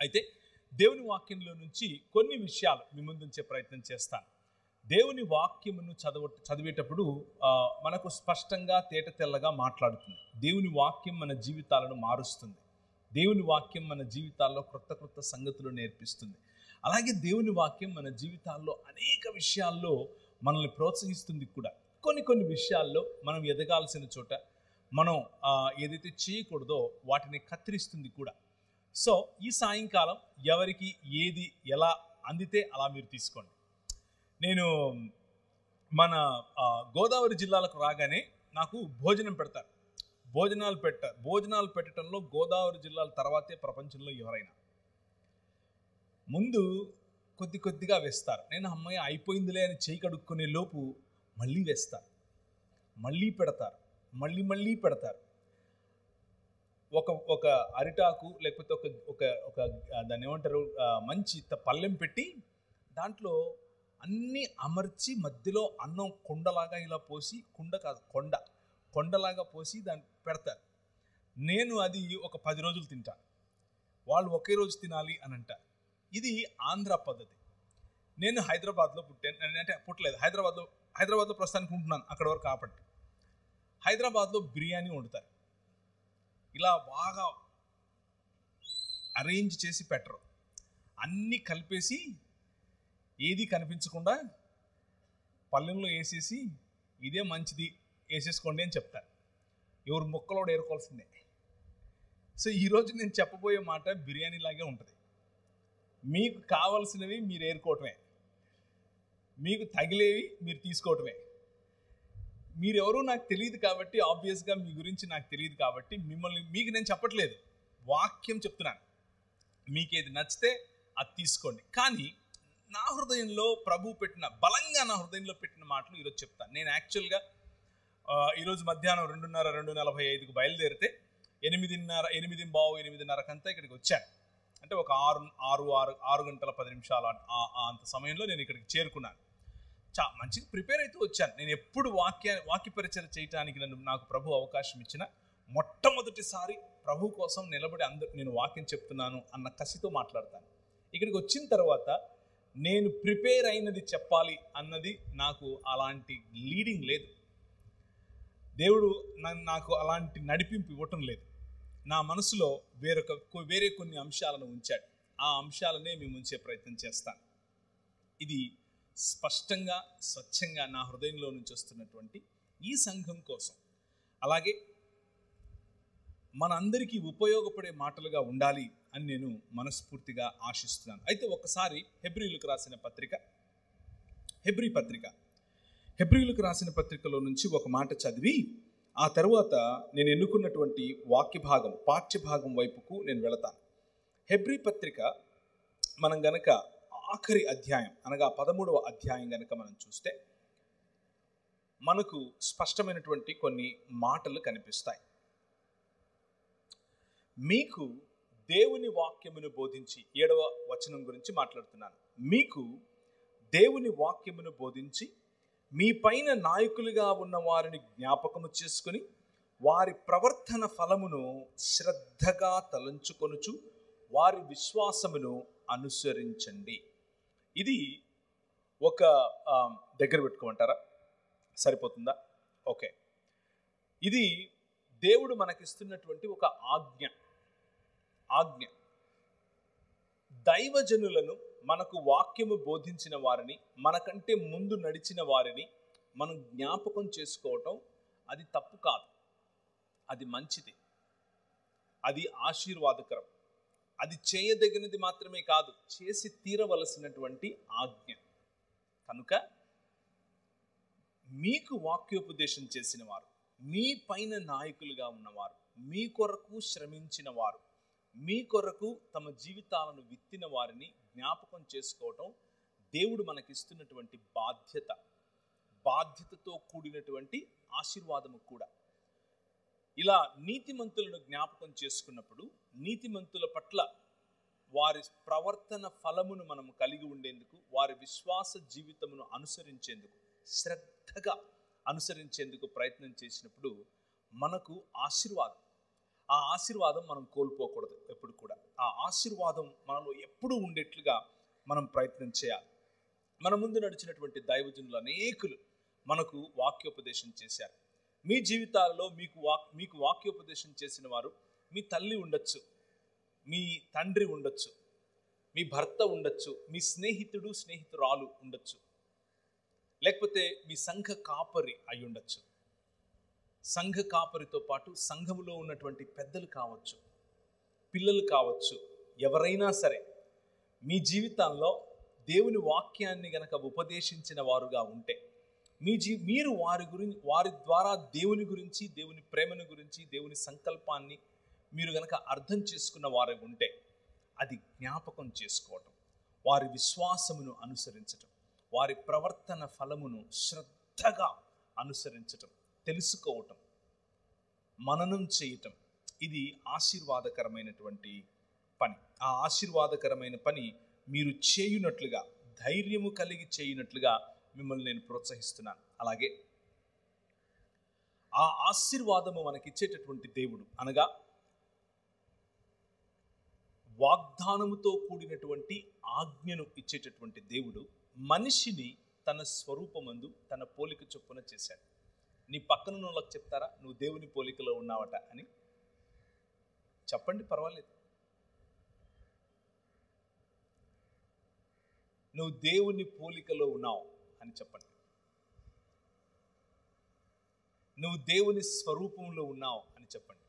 అయితే దేవుని వాక్యంలో నుంచి కొన్ని విషయాలు మీ ముందుంచే ప్రయత్నం చేస్తాను. దేవుని వాక్యమును చదివేటప్పుడు మనకు స్పష్టంగా తేట తెల్లగా మాట్లాడుతుంది. దేవుని వాక్యం మన జీవితాలను మారుస్తుంది. దేవుని వాక్యం మన జీవితాల్లో క్రొత్త సంగతులు నేర్పిస్తుంది. అలాగే దేవుని వాక్యం మన జీవితాల్లో అనేక విషయాల్లో మనల్ని ప్రోత్సహిస్తుంది కూడా. కొన్ని విషయాల్లో మనం ఎదగాల్సిన చోట మనం ఏదైతే చేయకూడదో వాటిని కత్తిరిస్తుంది కూడా. సో ఈ సాయంకాలం ఎవరికి ఏది ఎలా అందితే అలా మీరు తీసుకోండి. నేను మన గోదావరి జిల్లాలకు రాగానే నాకు భోజనం పెడతారు. భోజనాలు పెట్టడంలో గోదావరి జిల్లాల తర్వాతే ప్రపంచంలో ఎవరైనా. ముందు కొద్దిగా వేస్తారు. నేను అమ్మాయి అయిపోయిందిలే అని చేయి కడుక్కునే లోపు మళ్ళీ వేస్తారు, మళ్ళీ పెడతారు, మళ్ళీ పెడతారు. ఒక అరిటాకు లేకపోతే ఒక దాన్ని ఏమంటారు, మంచి పళ్ళెం పెట్టి దాంట్లో అన్నీ అమర్చి మధ్యలో అన్నం కుండలాగా ఇలా పోసి, కొండలాగా పోసి దాన్ని పెడతారు. నేను అది ఒక 10 రోజులు తింటాను. వాళ్ళు ఒకే రోజు తినాలి అని అంటారు. ఇది ఆంధ్ర పద్ధతి. నేను హైదరాబాద్లో పుట్టాను, అంటే పుట్టలేదు, హైదరాబాద్లో ప్రస్తుతానికి ఉంటున్నాను, అక్కడ వరకు కాబట్టి. హైదరాబాద్లో బిర్యానీ వండుతారు. ఇలా బాగా అరేంజ్ చేసి పెట్టరు, అన్నీ కలిపేసి ఏది కనిపించకుండా పళ్ళెంలో వేసేసి ఇదే మంచిది వేసేసుకోండి అని చెప్తారు. ఎవరు ముక్కలోడు ఏరుకోవాల్సిందే. సో ఈరోజు నేను చెప్పబోయే మాట బిర్యానీ లాగే ఉంటుంది. మీకు కావలసినవి మీరు ఏరుకోవటమే, మీకు తగిలేవి మీరు తీసుకోవటమే. మీరెవరూ నాకు తెలియదు కాబట్టి, ఆబ్వియస్గా మీ గురించి నాకు తెలియదు కాబట్టి మీకు నేను చెప్పట్లేదు, వాక్యం చెప్తున్నాను. మీకు ఏది నచ్చితే అది తీసుకోండి. కానీ నా హృదయంలో బలంగా నా హృదయంలో పెట్టిన మాటలు ఈరోజు చెప్తాను. నేను యాక్చువల్గా ఈరోజు మధ్యాహ్నం 2:45కు బయలుదేరితే 8:15-8:30కంతా ఇక్కడికి వచ్చాను. అంటే ఒక 6 గంటల 10 నిమిషాలు అంత సమయంలో నేను ఇక్కడికి చేరుకున్నాను. మంచిగా ప్రిపేర్ అయితే వచ్చాను. నేను ఎప్పుడు వాక్య పరిచయం చేయడానికి నాకు ప్రభు అవకాశం ఇచ్చిన మొట్టమొదటిసారి ప్రభు కోసం నిలబడి నేను వాక్యం చెప్తున్నాను అన్న కసితో మాట్లాడతాను. ఇక్కడికి వచ్చిన తర్వాత నేను ప్రిపేర్ అయినది చెప్పాలి అన్నది నాకు అలాంటి లీడింగ్ లేదు. దేవుడు నాకు అలాంటి నడిపింపు ఇవ్వటం లేదు. నా మనసులో వేరే కొన్ని అంశాలను ఉంచాడు. ఆ అంశాలనే మేము ఉంచే ప్రయత్నం చేస్తాను. ఇది స్పష్టంగా స్వచ్ఛంగా నా హృదయంలో నుంచి వస్తున్నటువంటి ఈ సంఘం కోసం, అలాగే మనందరికీ ఉపయోగపడే మాటలుగా ఉండాలి అని నేను మనస్ఫూర్తిగా ఆశిస్తున్నాను. అయితే ఒకసారి హెబ్రీయులకు రాసిన పత్రికలో నుంచి ఒక మాట చదివి ఆ తర్వాత నేను ఎన్నుకున్నటువంటి పాఠ్యభాగం వైపుకు నేను వెళతాను. హెబ్రీ పత్రిక మనం గనక ఆఖరి అధ్యాయం అనగా 13వ అధ్యాయం గనక మనం చూస్తే మనకు స్పష్టమైనటువంటి కొన్ని మాటలు కనిపిస్తాయి. మీకు దేవుని వాక్యమును బోధించి, 7వ వచనం గురించి మాట్లాడుతున్నాను. మీకు దేవుని వాక్యమును బోధించి మీ పైన నాయకులుగా ఉన్న వారిని జ్ఞాపకము చేసుకుని వారి ప్రవర్తన ఫలమును శ్రద్ధగా తలంచుకొనుచు వారి విశ్వాసమును అనుసరించండి. ఇది ఒక దగ్గర పెట్టుకోమంటారా? సరిపోతుందా? ఓకే. ఇది దేవుడు మనకిస్తున్నటువంటి ఒక ఆజ్ఞ. దైవజనులను, మనకు వాక్యము బోధించిన వారిని, మనకంటే ముందు నడిచిన వారిని మనం జ్ఞాపకం చేసుకోవటం అది తప్పు కాదు, అది మంచిది, అది ఆశీర్వాదకరం, అది చేయదగినది మాత్రమే కాదు, చేసి తీరవలసినటువంటి ఆజ్ఞ. కనుక మీకు వాక్యోపదేశం చేసిన వారు, మీ పైన నాయకులుగా ఉన్నవారు, మీ కొరకు శ్రమించిన వారు, మీ కొరకు తమ జీవితాలను విత్తిన వారిని జ్ఞాపకం చేసుకోవటం దేవుడు మనకిస్తున్నటువంటి బాధ్యతతో కూడినటువంటి ఆశీర్వాదము కూడా. ఇలా నీతిమంతులను జ్ఞాపకం చేసుకున్నప్పుడు నీతిమంతుల పట్ల వారి ప్రవర్తన ఫలమును మనము కలిగి ఉండేందుకు, వారి విశ్వాస జీవితమును అనుసరించేందుకు, శ్రద్ధగా అనుసరించేందుకు ప్రయత్నం చేసినప్పుడు మనకు ఆశీర్వాదం. ఆ ఆశీర్వాదం మనం కోల్పోకూడదు ఎప్పుడు కూడా. ఆ ఆశీర్వాదం మనలో ఎప్పుడూ ఉండేట్లుగా మనం ప్రయత్నం చేయాలి. మన ముందు నడిచినటువంటి దైవజనులు అనేకులు మనకు వాక్యోపదేశం చేశారు. మీ జీవితాలలో మీకు వాక్యోపదేశం చేసిన వారు మీ తల్లి ఉండొచ్చు, మీ తండ్రి ఉండొచ్చు, మీ భర్త ఉండొచ్చు, మీ స్నేహితురాలు ఉండొచ్చు, లేకపోతే మీ సంఘ కాపరి అయి ఉండొచ్చు. సంఘ కాపరితో పాటు సంఘములో ఉన్నటువంటి పెద్దలు కావచ్చు, పిల్లలు కావచ్చు, ఎవరైనా సరే మీ జీవితాల్లో దేవుని వాక్యాన్ని గనక ఉపదేశించిన వారుగా ఉంటే, మీరు వారి ద్వారా దేవుని గురించి, దేవుని ప్రేమను గురించి, దేవుని సంకల్పాన్ని మీరు గనక అర్థం చేసుకున్న వారు ఉంటే, అది జ్ఞాపకం చేసుకోవటం, వారి విశ్వాసమును అనుసరించటం, వారి ప్రవర్తన ఫలమును శ్రద్ధగా అనుసరించటం, తెలుసుకోవటం, మననం చేయటం, ఇది ఆశీర్వాదకరమైనటువంటి పని. ఆ ఆశీర్వాదకరమైన పని మీరు చేయునట్లుగా, ధైర్యము కలిగి చేయునట్లుగా మిమ్మల్ని నేను ప్రోత్సహిస్తున్నాను. అలాగే ఆ ఆశీర్వాదము మనకిచ్చేటటువంటి దేవుడు, అనగా వాగ్దానముతో కూడినటువంటి ఆజ్ఞను ఇచ్చేటటువంటి దేవుడు మనిషిని తన స్వరూపమందు తన పోలిక చొప్పున చేశాడు. నీ పక్కన వాళ్ళకి చెప్తారా నువ్వు దేవుని పోలికలో ఉన్నావట అని? చెప్పండి, పర్వాలేదు. నువ్వు దేవుని పోలికలో ఉన్నావు అని చెప్పండి. నువ్వు దేవుని స్వరూపంలో ఉన్నావు అని చెప్పండి.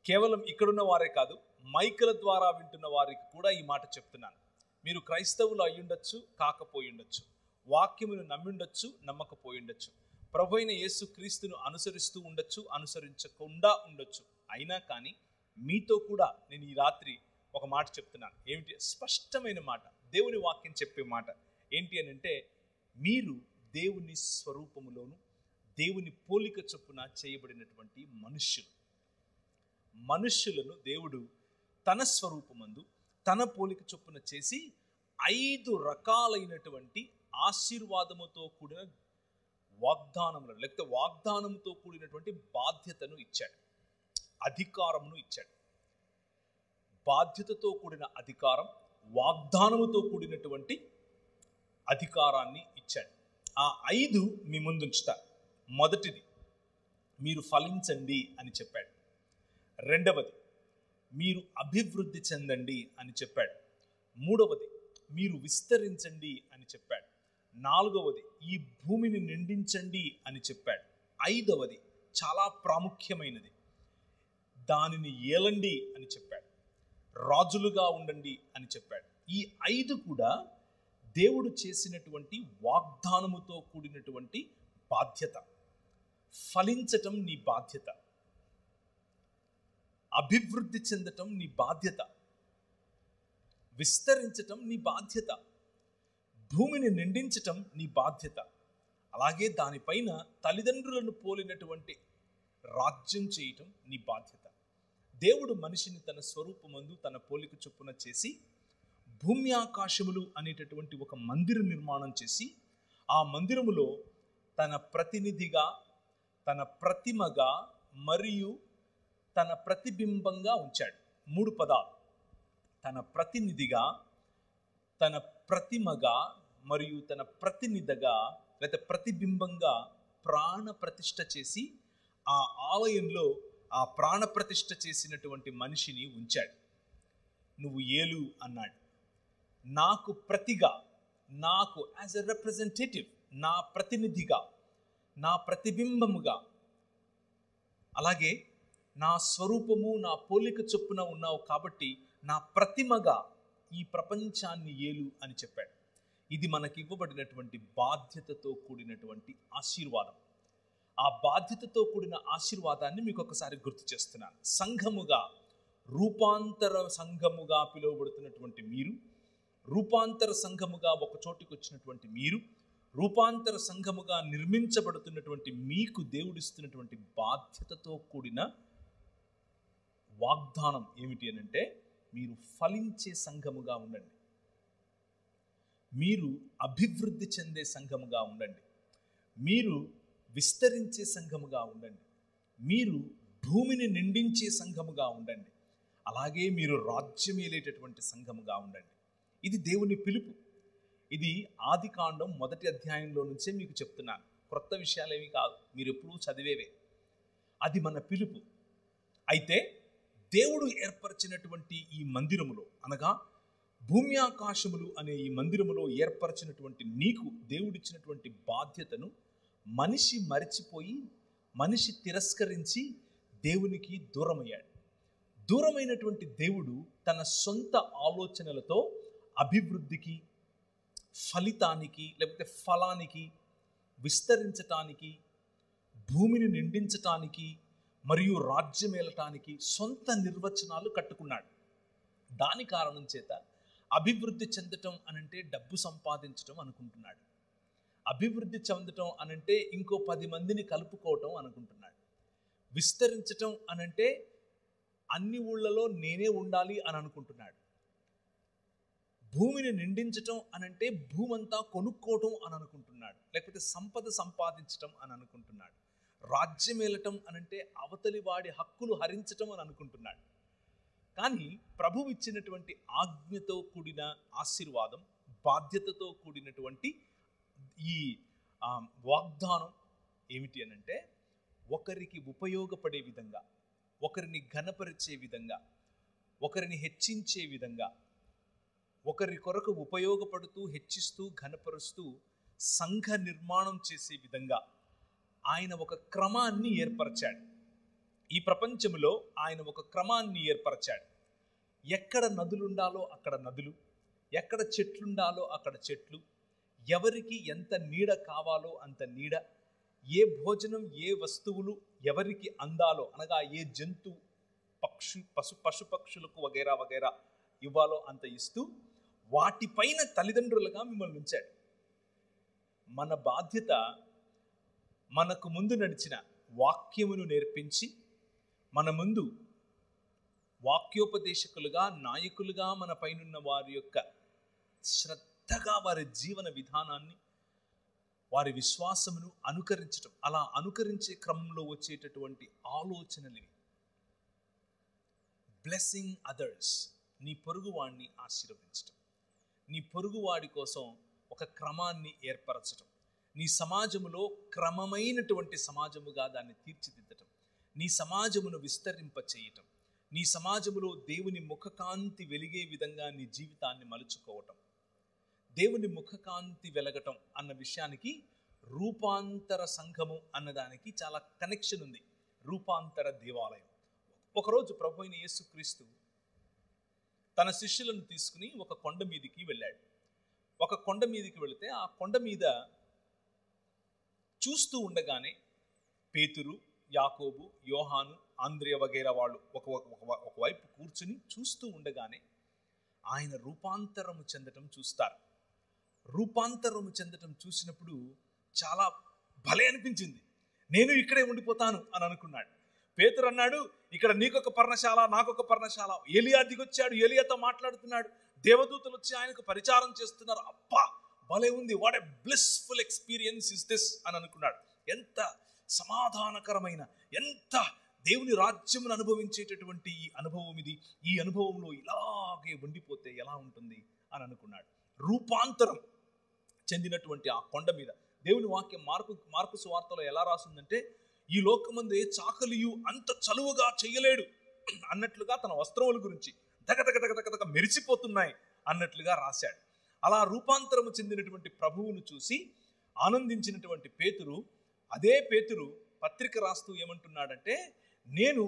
కేవలం ఇక్కడున్న వారే కాదు, మైకుల ద్వారా వింటున్న వారికి కూడా ఈ మాట చెప్తున్నాను. మీరు క్రైస్తవులు అయ్యుండొచ్చు, కాకపోయి ఉండొచ్చు, వాక్యమును నమ్మిండొచ్చు, నమ్మకపోయిండొచ్చు, ప్రభు అయిన యేసు క్రీస్తును అనుసరిస్తూ ఉండొచ్చు, అనుసరించకుండా ఉండొచ్చు. అయినా కానీ మీతో కూడా నేను ఈ రాత్రి ఒక మాట చెప్తున్నాను. ఏమిటి? స్పష్టమైన మాట, దేవుని వాక్యం చెప్పే మాట. ఏంటి అని అంటే, మీరు దేవుని స్వరూపములోను దేవుని పోలిక చొప్పున చేయబడినటువంటి మనుష్యులను దేవుడు తన స్వరూపమందు తన పోలిక చొప్పున చేసి 5 రకాలైనటువంటి ఆశీర్వాదముతో కూడిన వాగ్దానములను, లేకపోతే వాగ్దానముతో కూడినటువంటి బాధ్యతను ఇచ్చాడు, అధికారమును ఇచ్చాడు. బాధ్యతతో కూడిన అధికారం, వాగ్దానముతో కూడినటువంటి అధికారాన్ని ఇచ్చాడు. ఆ 5 మీ ముందుంచుతారు. మొదటిది, మీరు ఫలించండి అని చెప్పాడు. రెండవది, మీరు అభివృద్ధి చెందండి అని చెప్పాడు. మూడవది, మీరు విస్తరించండి అని చెప్పాడు. నాలుగవది, ఈ భూమిని నిండించండి అని చెప్పాడు. ఐదవది, చాలా ప్రాముఖ్యమైనది, దానిని ఏలండి అని చెప్పాడు. రాజులుగా ఉండండి అని చెప్పాడు. ఈ 5 కూడా దేవుడు చేసినటువంటి వాగ్దానముతో కూడినటువంటి బాధ్యత. ఫలించటం నీ బాధ్యత, అభివృద్ధి చెందటం నీ బాధ్యత, విస్తరించటం నీ బాధ్యత, భూమిని నిండించటం నీ బాధ్యత. అలాగే దానిపైన తల్లిదండ్రులను పోలినటువంటి రాజ్యం చేయటం నీ బాధ్యత. దేవుడు మనిషిని తన స్వరూపమందు తన పోలిక చొప్పున చేసి భూమి ఆకాశములు అనేటటువంటి ఒక మందిర నిర్మాణం చేసి, ఆ మందిరములో తన ప్రతినిధిగా, తన ప్రతిమగా మరియు తన ప్రతిబింబంగా ఉంచాడు. 3 పదాలు: తన ప్రతినిధిగా, తన ప్రతిమగా మరియు తన ప్రతినిధిగా లేదా ప్రతిబింబంగా ప్రాణ ప్రతిష్ఠ చేసి ఆ ఆలయంలో ఆ ప్రాణ ప్రతిష్ఠ చేసినటువంటి మనిషిని ఉంచాడు. నువ్వు ఏలు అన్నాడు. నాకు ప్రతిగా, నాకు యాజ్ ఎ రిప్రజెంటేటివ్, నా ప్రతినిధిగా, నా ప్రతిబింబముగా, అలాగే నా స్వరూపము నా పోలిక చొప్పున ఉన్నావు కాబట్టి నా ప్రతిమగా ఈ ప్రపంచాన్ని ఏలు అని చెప్పాడు. ఇది మనకి ఇవ్వబడినటువంటి బాధ్యతతో కూడినటువంటి ఆశీర్వాదం. ఆ బాధ్యతతో కూడిన ఆశీర్వాదాన్ని మీకు ఒకసారి గుర్తు చేస్తున్నాను. సంఘముగా, రూపాంతర సంఘముగా పిలువబడుతున్నటువంటి మీరు, రూపాంతర సంఘముగా ఒక చోటికి వచ్చినటువంటి మీరు, రూపాంతర సంఘముగా నిర్మించబడుతున్నటువంటి మీకు దేవుడిస్తున్నటువంటి బాధ్యతతో కూడిన వాగ్దానం ఏమిటి అని అంటే, మీరు ఫలించే సంఘముగా ఉండండి, మీరు అభివృద్ధి చెందే సంఘముగా ఉండండి, మీరు విస్తరించే సంఘముగా ఉండండి, మీరు భూమిని నిండించే సంఘముగా ఉండండి. అలాగే మీరు రాజ్యమేలేటటువంటి సంఘముగా ఉండండి. ఇది దేవుని పిలుపు. ఇది ఆదికాండం 1వ అధ్యాయంలో నుంచే మీకు చెప్తున్నాను. క్రొత్త విషయాలేవి కాదు, మీరు ఎప్పుడూ చదివేవే. అది మన పిలుపు. అయితే దేవుడు ఏర్పరిచినటువంటి ఈ మందిరములో, అనగా భూమి ఆకాశములు అనే ఈ మందిరములో ఏర్పరిచినటువంటి నీకు దేవుడిచ్చినటువంటి బాధ్యతను మనిషి మరిచిపోయి, మనిషి తిరస్కరించి దేవునికి దూరమయ్యాడు. దూరమైనటువంటి దేవుడు తన సొంత ఆలోచనలతో అభివృద్ధికి, ఫలితానికి, లేకపోతే ఫలానికి, విస్తరించటానికి, భూమిని నిండించటానికి మరియు రాజ్యమేలటానికి సొంత నిర్వచనాలు కట్టుకున్నాడు. దాని కారణం చేత అభివృద్ధి చెందటం అనంటే డబ్బు సంపాదించటం అనుకుంటున్నాడు. అభివృద్ధి చెందటం అనంటే ఇంకో 10 మందిని కలుపుకోవటం అనుకుంటున్నాడు. విస్తరించటం అనంటే అన్ని ఊళ్ళలో నేనే ఉండాలి అని అనుకుంటున్నాడు. భూమిని నిండించటం అనంటే భూమంతా కొనుక్కోవటం అని అనుకుంటున్నాడు, లేకపోతే సంపద సంపాదించటం అని అనుకుంటున్నాడు. రాజ్యమేలటం అనంటే అవతలి వాడి హక్కులు హరించటం అని అనుకుంటున్నాడు. కానీ ప్రభువు ఇచ్చినటువంటి ఆజ్ఞతో కూడిన ఆశీర్వాదం, బాధ్యతతో కూడినటువంటి ఈ వాగ్దానం ఏమిటి అనంటే, ఒకరికి ఉపయోగపడే విధంగా, ఒకరిని ఘనపరిచే విధంగా, ఒకరిని హెచ్చించే విధంగా, ఒకరి కొరకు ఉపయోగపడుతూ, హెచ్చిస్తూ, ఘనపరుస్తూ సంఘ నిర్మాణం చేసే విధంగా ఆయన ఒక క్రమాన్ని ఏర్పరిచాడు. ఈ ప్రపంచంలో ఆయన ఒక క్రమాన్ని ఏర్పరిచాడు. ఎక్కడ నదులు ఉండాలో అక్కడ నదులు, ఎక్కడ చెట్లుండాలో అక్కడ చెట్లు, ఎవరికి ఎంత నీడ కావాలో అంత నీడ, ఏ భోజనం, ఏ వస్తువులు ఎవరికి అందాలో, అనగా ఏ జంతు, పశు పక్షులకు వగైరా వగైరా ఇవ్వాలో అంత ఇస్తూ వాటిపైన తల్లిదండ్రులుగా మిమ్మల్ని ఉంచాడు. మన బాధ్యత మనకు ముందు నడిచిన వాక్యమును నేర్పించి, మన ముందు వాక్యోపదేశకులుగా, నాయకులుగా మన పైనున్న వారి యొక్క శ్రద్ధగా వారి జీవన విధానాన్ని, వారి విశ్వాసమును అనుకరించటం. అలా అనుకరించే క్రమంలో వచ్చేటటువంటి ఆలోచనలు, బ్లెస్సింగ్ అదర్స్, నీ పొరుగువాడిని ఆశీర్వదించటం, నీ పొరుగువాడి కోసం ఒక క్రమాన్ని ఏర్పరచటం, నీ సమాజములో క్రమమైనటువంటి సమాజముగా దాన్ని తీర్చిదిద్దటం, నీ సమాజమును విస్తరింప చేయటం, నీ సమాజములో దేవుని ముఖకాంతి వెలిగే విధంగా నీ జీవితాన్ని మలుచుకోవటం. దేవుని ముఖకాంతి వెలగటం అన్న విషయానికి రూపాంతర సంఘము అన్నదానికి చాలా కనెక్షన్ ఉంది. రూపాంతర దేవాలయం. ఒకరోజు ప్రభు అయిన యేసుక్రీస్తు తన శిష్యులను తీసుకుని ఒక కొండ మీదికి వెళ్ళాడు. ఒక కొండ మీదికి వెళితే ఆ కొండ మీద చూస్తూ ఉండగానే పేతురు, యాకోబు, యోహాను, ఆంద్రియ వగైరా వాళ్ళు ఒకవైపు కూర్చుని చూస్తూ ఉండగానే ఆయన రూపాంతరము చెందటం చూస్తారు. రూపాంతరము చెందటం చూసినప్పుడు చాలా భలే అనిపించింది. నేను ఇక్కడే ఉండిపోతాను అని అనుకున్నాడు. పేతురు అన్నాడు, ఇక్కడ నీకొక పర్ణశాల, నాకొక పర్ణశాల. ఏలియా దిగొచ్చాడు, ఏలియాతో మాట్లాడుతున్నాడు, దేవదూతలు వచ్చి ఆయనకు పరిచారం చేస్తున్నారు. అబ్బా భలే ఉంది, what a blissful experience is this అని అనుకున్నాడు. ఎంత సమాధానకరమైన, ఎంత దేవుని రాజ్యమును అనుభవించేటటువంటి ఈ అనుభవం ఇది. ఈ అనుభవంలో ఇలాగే ఉండిపోతే ఎలా ఉంటుంది అని అనుకున్నాడు. రూపాంతరం చెందినటువంటి ఆ కొండ మీద దేవుని వాక్యం మార్కు సువార్తలో ఎలా రాసిందంటే, ఈ లోకమందే చాకలియు అంత చలువగా చెయ్యలేడు అన్నట్లుగా తన వస్త్రముల గురించి దగదగ మెరిసిపోతున్నాయి అన్నట్లుగా రాశాడు. అలా రూపాంతరము చెందినటువంటి ప్రభువును చూసి ఆనందించినటువంటి పేతురు, అదే పేతురు పత్రిక రాస్తూ ఏమంటున్నాడంటే, నేను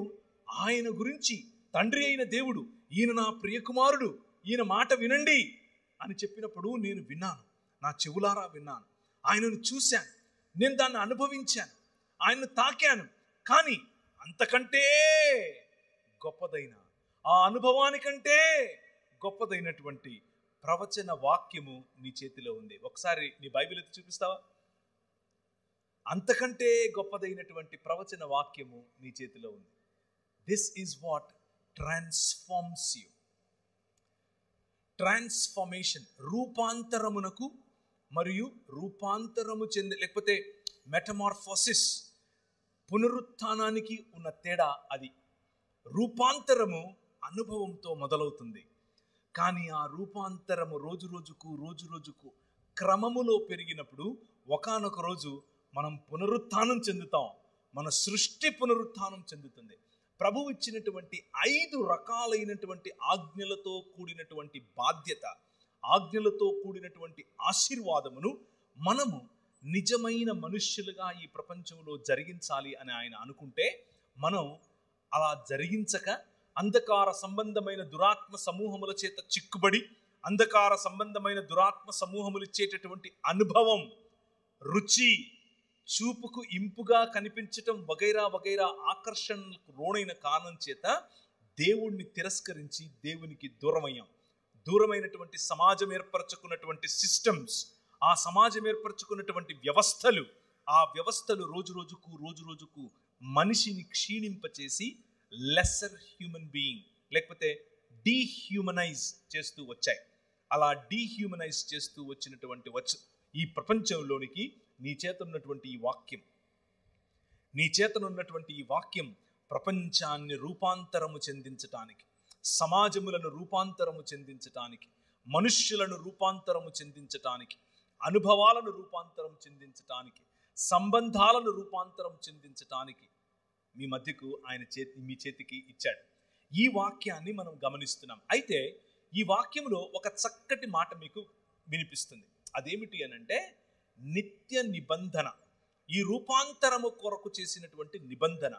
ఆయన గురించి, తండ్రి అయిన దేవుడు, ఈయన నా ప్రియకుమారుడు, ఈయన మాట వినండి అని చెప్పినప్పుడు నేను విన్నాను, నా చెవులారా విన్నాను, ఆయనను చూశాను, నేను దాన్ని అనుభవించాను, ఆయనను తాకాను. కానీ అంతకంటే గొప్పదైన, ఆ అనుభవానికంటే గొప్పదైనటువంటి ప్రవచన వాక్యము నీ చేతిలో ఉంది. ఒకసారి నీ బైబిల్ ఎత్తి చూపిస్తావా? అంతకంటే గొప్పదైనటువంటి ప్రవచన వాక్యము నీ చేతిలో ఉంది. This is what transforms you. Transformation, రూపాంతరమునకు మరియు రూపాంతరము చెంది, లేకపోతే మెటమార్ఫోసిస్, పునరుత్థానానికి ఉన్న తేడా అది. రూపాంతరము అనుభవంతో మొదలవుతుంది, కానీ ఆ రూపాంతరము రోజు రోజుకు క్రమములో పెరిగినప్పుడు ఒకానొక రోజు మనం పునరుత్థానం చెందుతాం. మన సృష్టి పునరుత్థానం చెందుతుంది. ప్రభువు ఇచ్చినటువంటి 5 రకాలైనటువంటి ఆజ్ఞలతో కూడినటువంటి బాధ్యత, ఆజ్ఞలతో కూడినటువంటి ఆశీర్వాదమును మనము నిజమైన మనుష్యులుగా ఈ ప్రపంచంలో జరిగించాలి అని ఆయన అనుకుంటే, మనం అలా జరిగించక అంధకార సంబంధమైన దురాత్మ సమూహముల చేత చిక్కుబడి, అంధకార సంబంధమైన దురాత్మ సమూహములు ఇచ్చేటటువంటి అనుభవం, రుచి, చూపుకు ఇంపుగా కనిపించటం వగైరా వగైరా ఆకర్షణలకు లోనైన కారణం చేత దేవుణ్ణి తిరస్కరించి దేవునికి దూరమైనటువంటి సమాజం ఏర్పరచుకున్నటువంటి సిస్టమ్స్, ఆ సమాజం ఏర్పరచుకున్నటువంటి వ్యవస్థలు, ఆ వ్యవస్థలు రోజు రోజుకు మనిషిని క్షీణింపచేసి లెస్సర్ హ్యూమన్ బీయింగ్ లేకపోతే డీహ్యూమనైజ్ చేస్తూ వచ్చాయి. అలా డీహ్యూమనైజ్ చేస్తూ వచ్చినటువంటి ఈ ప్రపంచంలోనికి నీ చేతనున్నటువంటి ఈ వాక్యం ప్రపంచాన్ని రూపాంతరము చెందించటానికి, సమాజములను రూపాంతరము చెందించటానికి, మనుష్యులను రూపాంతరము చెందించటానికి, అనుభవాలను రూపాంతరం చెందించటానికి, సంబంధాలను రూపాంతరం చెందించటానికి మీ మధ్యకు ఆయన మీ చేతికి ఇచ్చాడు. ఈ వాక్యాన్ని మనం గమనిస్తున్నాం. అయితే ఈ వాక్యంలో ఒక చక్కటి మాట మీకు వినిపిస్తుంది. అదేమిటి అనంటే నిత్య నిబంధన. ఈ రూపాంతరము కొరకు చేసినటువంటి నిబంధన.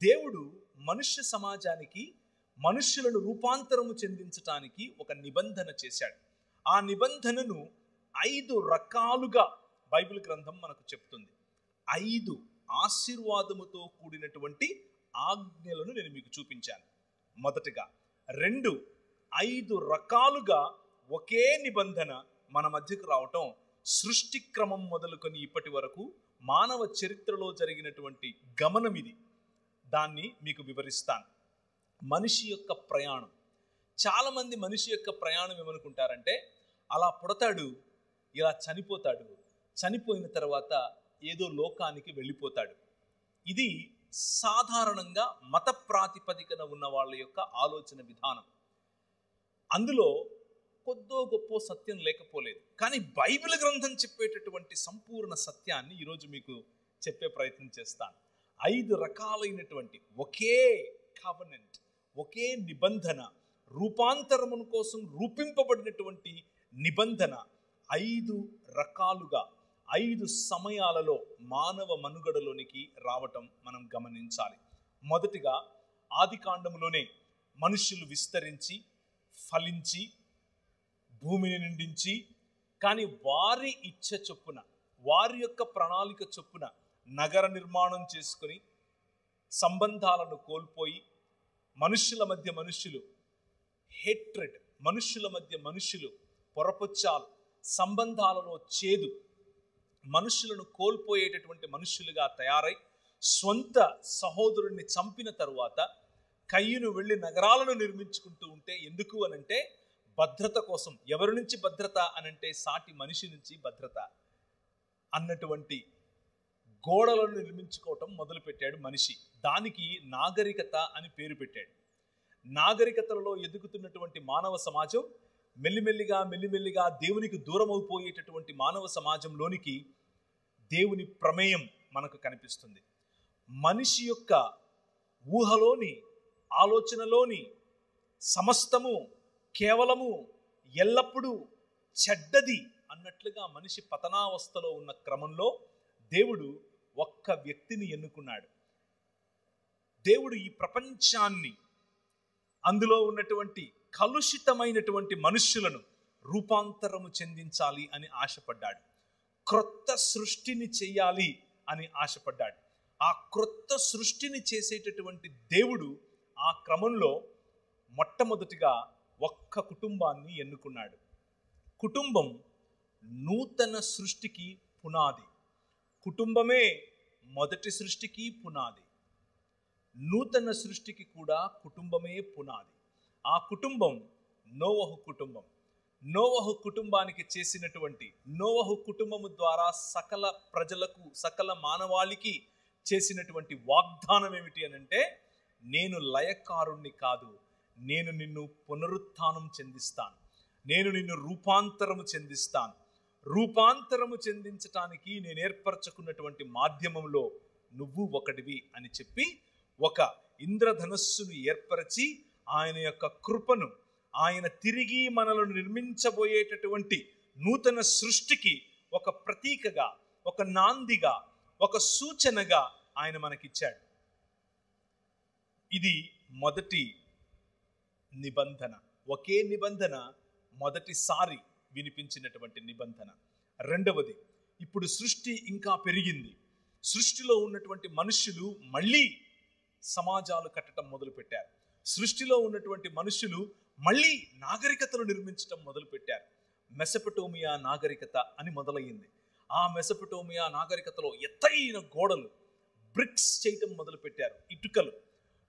దేవుడు మనుష్య సమాజానికి మనుష్యులను రూపాంతరము చెందించటానికి ఒక నిబంధన చేశాడు. ఆ నిబంధనను 5 రకాలుగా బైబిల్ గ్రంథం మనకు చెప్తుంది. 5 ఆశీర్వాదముతో కూడినటువంటి ఆజ్ఞలను నేను మీకు చూపించాను. మొదటగా 2 5 రకాలుగా ఒకే నిబంధన మన మధ్యకు రావటం సృష్టి క్రమం మొదలుకొని ఇప్పటి వరకు మానవ చరిత్రలో జరిగినటువంటి గమనం ఇది. దాన్ని మీకు వివరిస్తాను. మనిషి యొక్క ప్రయాణం. చాలామంది మనిషి యొక్క ప్రయాణం ఏమనుకుంటారంటే, అలా పుడతాడు, ఇలా చనిపోతాడు, చనిపోయిన తర్వాత ఏదో లోకానికి వెళ్ళిపోతాడు. ఇది సాధారణంగా మత ప్రాతిపదికన ఉన్న వాళ్ళ యొక్క ఆలోచన విధానం. అందులో కొద్దో గొప్ప సత్యం లేకపోలేదు. కానీ బైబిల్ గ్రంథం చెప్పేటటువంటి సంపూర్ణ సత్యాన్ని ఈరోజు మీకు చెప్పే ప్రయత్నం చేస్తాను. 5 రకాలైనటువంటి ఒకే కవెనెంట్, ఒకే నిబంధన, రూపాంతరమును కోసం రూపింపబడినటువంటి నిబంధన 5 రకాలుగా 5 సమయాలలో మానవ మనుగడలోనికి రావటం మనం గమనించాలి. మొదటిగా ఆదికాండములోనే మనుషులు విస్తరించి ఫలించి భూమిని నిండించి, కానీ వారి ఇచ్చ చొప్పున, వారి యొక్క ప్రణాళిక చొప్పున నగర నిర్మాణం చేసుకొని సంబంధాలను కోల్పోయి, మనుష్యుల మధ్య మనుష్యులు హేట్రెడ్, మనుష్యుల మధ్య మనుష్యులు పొరపొచ్చాలు, సంబంధాలలో చేదు, మనుష్యులను కోల్పోయేటటువంటి మనుష్యులుగా తయారై స్వంత సహోదరుణ్ణి చంపిన తరువాత కయ్యూను వెళ్ళి నగరాలను నిర్మించుకుంటూ ఉంటే, ఎందుకు అనంటే భద్రత కోసం. ఎవరి నుంచి భద్రత అనంటే సాటి మనిషి నుంచి భద్రత అన్నటువంటి గోడలను నిర్మించుకోవటం మొదలుపెట్టాడు మనిషి. దానికి నాగరికత అని పేరు పెట్టాడు. నాగరికతలలో ఎదుగుతున్నటువంటి మానవ సమాజం మెల్లిమెల్లిగా దేవునికి దూరమైపోయేటటువంటి మానవ సమాజంలోనికి దేవుని ప్రమేయం మనకు కనిపిస్తుంది. మనిషి యొక్క ఊహలోని, ఆలోచనలోని సమస్తము కేవలము ఎల్లప్పుడూ చెడ్డది అన్నట్లుగా మనిషి పతనావస్థలో ఉన్న క్రమంలో దేవుడు ఒక్క వ్యక్తిని ఎన్నుకున్నాడు. దేవుడు ఈ ప్రపంచాన్ని, అందులో ఉన్నటువంటి కలుషితమైనటువంటి మనుష్యులను రూపాంతరము చెందించాలి అని ఆశపడ్డాడు. క్రొత్త సృష్టిని చేయాలి అని ఆశపడ్డాడు. ఆ క్రొత్త సృష్టిని చేసేటటువంటి దేవుడు ఆ క్రమంలో మొట్టమొదటిగా ఒక్క కుటుంబాన్ని ఎన్నుకున్నాడు. కుటుంబం నూతన సృష్టికి పునాది. కుటుంబమే మొదటి సృష్టికి పునాది. నూతన సృష్టికి కూడా కుటుంబమే పునాది. ఆ కుటుంబం నోవహు కుటుంబం. నోవహు కుటుంబానికి చేసినటువంటి, నోవహు కుటుంబము ద్వారా సకల ప్రజలకు, సకల మానవాళికి చేసినటువంటి వాగ్దానం ఏమిటి అని అంటే, నేను లయకారుణ్ణి కాదు, నేను నిన్ను పునరుత్థానం చెందిస్తాను, నేను నిన్ను రూపాంతరము చెందిస్తాను. రూపాంతరము చెందించటానికి నేను ఏర్పరచుకున్నటువంటి మాధ్యమంలో నువ్వు ఒకటివి అని చెప్పి ఒక ఇంద్రధనస్సును ఏర్పరచి ఆయన యొక్క కృపను, ఆయన తిరిగి మనలను నిర్మించబోయేటటువంటి నూతన సృష్టికి ఒక ప్రతీకగా, ఒక నాందిగా, ఒక సూచనగా ఆయన మనకిచ్చాడు. ఇది మొదటి నిబంధన. ఒకే నిబంధన, మొదటిసారి వినిపించినటువంటి నిబంధన. రెండవది, ఇప్పుడు సృష్టి ఇంకా పెరిగింది. సృష్టిలో ఉన్నటువంటి మనుషులు మళ్ళీ సమాజాలు కట్టడం మొదలుపెట్టారు. సృష్టిలో ఉన్నటువంటి మనుషులు మళ్ళీ నాగరికతలు నిర్మించడం మొదలుపెట్టారు. మెసొపొటేమియా నాగరికత అని మొదలయ్యింది. ఆ మెసొపొటేమియా నాగరికతలో ఎత్తైన గోడలు, బ్రిక్స్ చేయటం మొదలుపెట్టారు. ఇటుకలు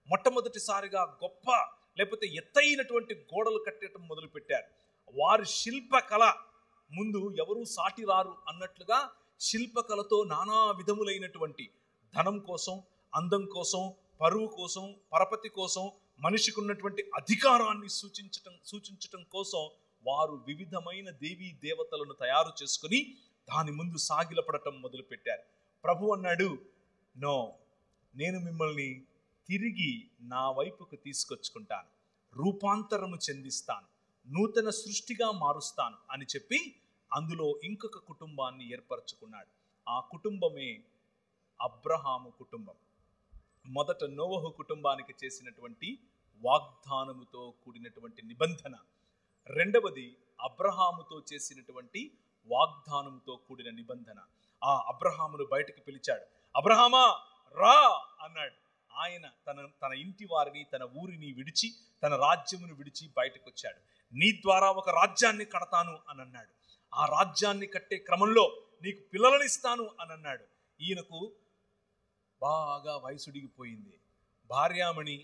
మొట్టమొదటిసారిగా గొప్ప లేకపోతే ఎత్తైనటువంటి గోడలు కట్టడం మొదలుపెట్టారు. వారి శిల్పకళ ముందు ఎవరూ సాటి రారు అన్నట్లుగా శిల్పకళతో నానా విధములైనటువంటి ధనం కోసం, అందం కోసం, పరువు కోసం, పరపతి కోసం, మనిషికి ఉన్నటువంటి అధికారాన్ని సూచించటం కోసం వారు వివిధమైన దేవీ దేవతలను తయారు చేసుకుని దాని ముందు సాగిలపడటం మొదలుపెట్టారు. ప్రభు అన్నాడు, నో, నేను మిమ్మల్ని తిరిగి నా వైపుకు తీసుకొచ్చుకుంటాను, రూపాంతరము చెందిస్తాను, నూతన సృష్టిగా మారుస్తాను అని చెప్పి అందులో ఇంకొక కుటుంబాన్ని ఏర్పరచుకున్నాడు. ఆ కుటుంబమే అబ్రహాము కుటుంబం. మొదట నోవహు కుటుంబానికి చేసినటువంటి వాగ్దానముతో కూడినటువంటి నిబంధన. రెండవది, అబ్రహాముతో చేసినటువంటి వాగ్దానముతో కూడిన నిబంధన. ఆ అబ్రహామును బయటకు పిలిచాడు. అబ్రహామా రా అన్నాడు. ఆయన తన ఇంటి వారిని, తన ఊరిని విడిచి, తన రాజ్యమును విడిచి బయటకు వచ్చాడు. నీ ద్వారా ఒక రాజ్యాన్ని కడతాను అని అన్నాడు. ఆ రాజ్యాన్ని కట్టే క్రమంలో నీకు పిల్లలను ఇస్తాను అని అన్నాడు. ఈయనకు బాగా వయసుడిగిపోయింది. భార్యామణి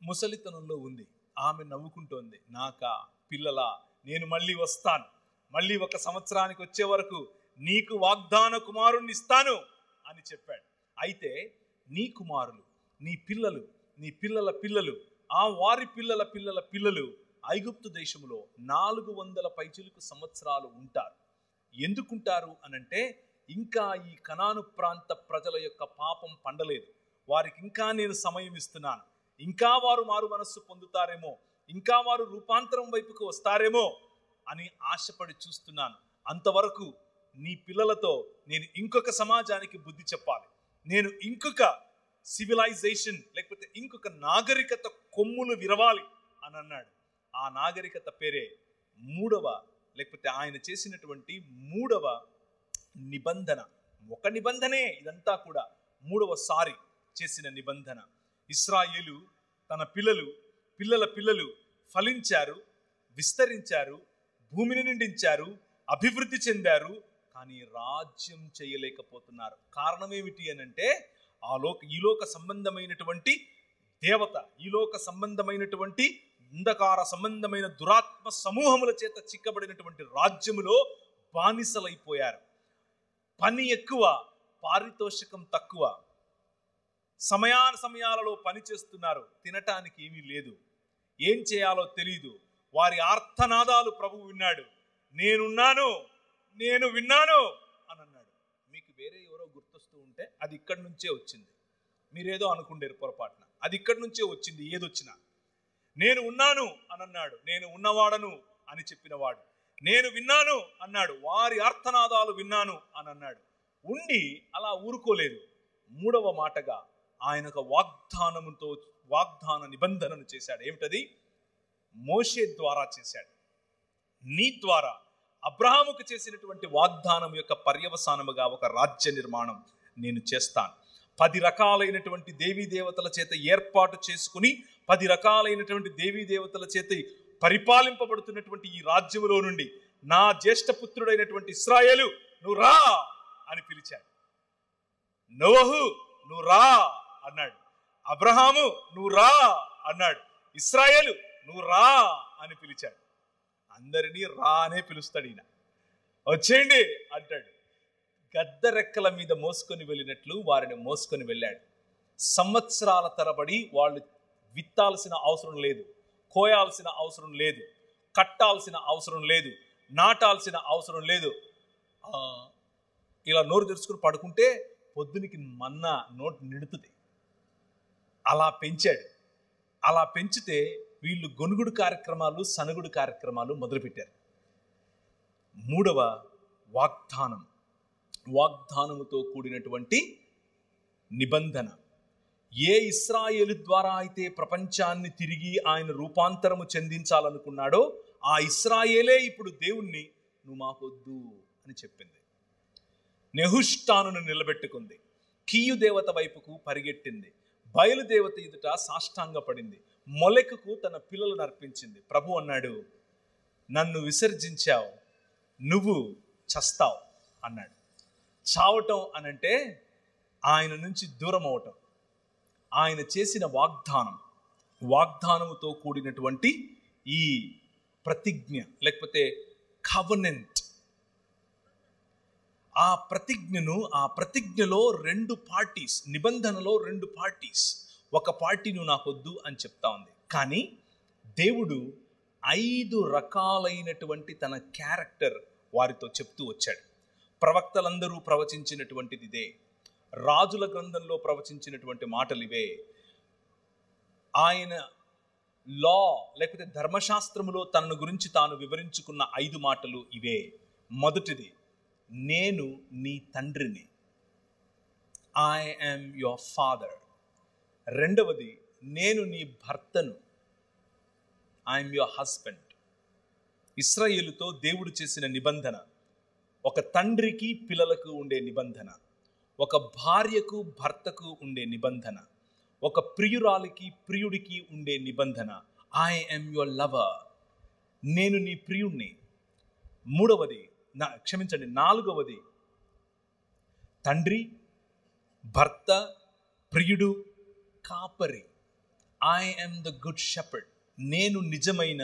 ముసలితనంలో ఉంది. ఆమె నవ్వుకుంటోంది, నాకా పిల్లలా, నేను మళ్ళీ వస్తాను, మళ్ళీ 1 సంవత్సరానికి వచ్చే వరకు నీకు వాగ్దాన కుమారుణ్ణి ఇస్తాను అని చెప్పాడు. అయితే నీ కుమారులు, నీ పిల్లలు, నీ పిల్లల పిల్లలు, ఆ వారి పిల్లల పిల్లల పిల్లలు ఐగుప్తు దేశంలో 400 పైచిలుకు సంవత్సరాలు ఉంటారు. ఎందుకుంటారు అనంటే, ఇంకా ఈ కనాను ప్రాంత ప్రజల యొక్క పాపం పండలేదు, వారికి ఇంకా నేను సమయం ఇస్తున్నాను, ఇంకా వారు మారు మనస్సు పొందుతారేమో, ఇంకా వారు రూపాంతరం వైపుకు వస్తారేమో అని ఆశపడి చూస్తున్నాను. అంతవరకు నీ పిల్లలతో నేను ఇంకొక సమాజానికి బుద్ధి చెప్పాలి, నేను ఇంకొక సివిలైజేషన్ లేకపోతే ఇంకొక నాగరికత కొమ్ములు విరవాలి అని అన్నాడు. ఆ నాగరికత పేరే మూడవ లేకపోతే ఆయన చేసినటువంటి 3వ నిబంధన. ఒక నిబంధనే ఇదంతా కూడా, 3వసారి చేసిన నిబంధన. ఇశ్రాయేలు తన పిల్లల పిల్లలు ఫలించారు, విస్తరించారు, భూమిని నిండించారు, అభివృద్ధి చెందారు, కానీ రాజ్యం చేయలేకపోతున్నారు. కారణం ఏమిటి అనంటే, ఈ లోక సంబంధమైనటువంటి దేవత, ఈ లోక సంబంధమైనటువంటి అంధకార సంబంధమైన దురాత్మ సమూహముల చేత చిక్కబడినటువంటి రాజ్యములో బానిసలైపోయారు. పని ఎక్కువ, పారితోషికం తక్కువ, సమయాలలో పని చేస్తున్నారు, తినటానికి ఏమీ లేదు, ఏం చేయాలో తెలియదు. వారి ఆర్తనాదాలు ప్రభువు విన్నాడు. నేను విన్నాను అని అన్నాడు. మీకు వేరే ఎవరో గుర్తొస్తూ ఉంటే అది ఇక్కడి నుంచే వచ్చింది. మీరేదో అనుకుండేరు పొరపాటున, అది ఇక్కడి నుంచే వచ్చింది. ఏదొచ్చినా నేను ఉన్నాను అని అన్నాడు. నేను ఉన్నవాడను అని చెప్పినవాడు. నేను విన్నాను అన్నాడు. వారి ఆర్తనాదాలు విన్నాను అని అన్నాడు. ఉండి అలా ఊరుకోలేదు. 3వ మాటగా ఆయన ఒక వాగ్దాన నిబంధనను చేశాడు. ఏమిటది? మోషే ద్వారా చేశాడు. నీ ద్వారా అబ్రహాముకు చేసినటువంటి వాగ్దానం యొక్క పర్యవసానముగా ఒక రాజ్య నిర్మాణం నేను చేస్తాను. 10 రకాలైనటువంటి దేవీ దేవతల చేత ఏర్పాటు చేసుకుని 10 రకాలైనటువంటి దేవీ దేవతల చేత పరిపాలింపబడుతున్నటువంటి ఈ రాజ్యములో నుండి నా జ్యేష్ఠపుత్రుడైనటువంటి ఇశ్రాయేలు నువ్వు రా అని పిలిచాడు. నోవహు నువ్వు రా అన్నాడు. అబ్రహాము నువ్వు రా అన్నాడు. ఇశ్రాయేలు నువ్వు రా అని పిలిచాడు. అందరినీ రా అనే పిలుస్తాడు ఈయన. వచ్చేయండి అంటాడు. గద్దరెక్కల మీద మోసుకొని వెళ్ళినట్లు వారిని మోసుకొని వెళ్ళాడు. సంవత్సరాల తరబడి వాళ్ళు విత్తాల్సిన అవసరం లేదు, కోయాల్సిన అవసరం లేదు, కట్టాల్సిన అవసరం లేదు, నాటాల్సిన అవసరం లేదు. ఇలా నోరు తెరుచుకుని పడుకుంటే పొద్దునికి మన్నా నోటి నిడుతుంది. అలా పెంచాడు. అలా పెంచితే వీళ్ళు గొనుగుడు కార్యక్రమాలు, సనుగుడు కార్యక్రమాలు మొదలుపెట్టారు. మూడవ వాగ్దానం, వాగ్దానముతో కూడినటువంటి నిబంధన. ఏ ఇశ్రాయేలు ద్వారా అయితే ప్రపంచాన్ని తిరిగి ఆయన రూపాంతరము చెందించాలనుకున్నాడో ఆ ఇశ్రాయేలే ఇప్పుడు దేవుణ్ణి నువ్వు మాకొద్దు అని చెప్పింది. నెహుష్టానును నిలబెట్టుకుంది, కీయు దేవత వైపుకు పరిగెట్టింది, బయలుదేవత ఎదుట సాష్టాంగపడింది, మొలెకుకు తన పిల్లలను అర్పించింది. ప్రభు అన్నాడు, నన్ను విసర్జించావు, నువ్వు చస్తావు అన్నాడు. చావటం అనంటే ఆయన నుంచి దూరం అవటం. ఆయన చేసిన వాగ్దానం, వాగ్దానముతో కూడినటువంటి ఈ ప్రతిజ్ఞ లేకపోతే కవెనెంట్, ఆ ప్రతిజ్ఞలో రెండు పార్టీస్, నిబంధనలో రెండు పార్టీస్. ఒక పార్టీ నువ్వు నాకొద్దు అని చెప్తా ఉంది, కానీ దేవుడు 5 రకాలైనటువంటి తన క్యారెక్టర్ వారితో చెప్తూ వచ్చాడు. ప్రవక్తలందరూ ప్రవచించినటువంటిది ఇదే, రాజుల గ్రంథంలో ప్రవచించినటువంటి మాటలు ఇవే, ఆయన లా లేకపోతే ధర్మశాస్త్రములో తనను గురించి తాను వివరించుకున్న 5 మాటలు ఇవే. మొదటిది, నేను నీ తండ్రిని, ఐ యామ్ యువర్ ఫాదర్. రెండవది, నేను నీ భర్తను, ఐఎమ్ యువర్ హస్బెండ్. ఇశ్రాయేలుతో దేవుడు చేసిన నిబంధన, ఒక తండ్రికి పిల్లలకు ఉండే నిబంధన, ఒక భార్యకు భర్తకు ఉండే నిబంధన, ఒక ప్రియురాలికి ప్రియుడికి ఉండే నిబంధన, ఐ యామ్ యువర్ లవర్, నేను నీ ప్రియుణ్ణి. నాలుగవది, తండ్రి, భర్త, ప్రియుడు, కాపరి, I am the good shepherd, నేను నిజమైన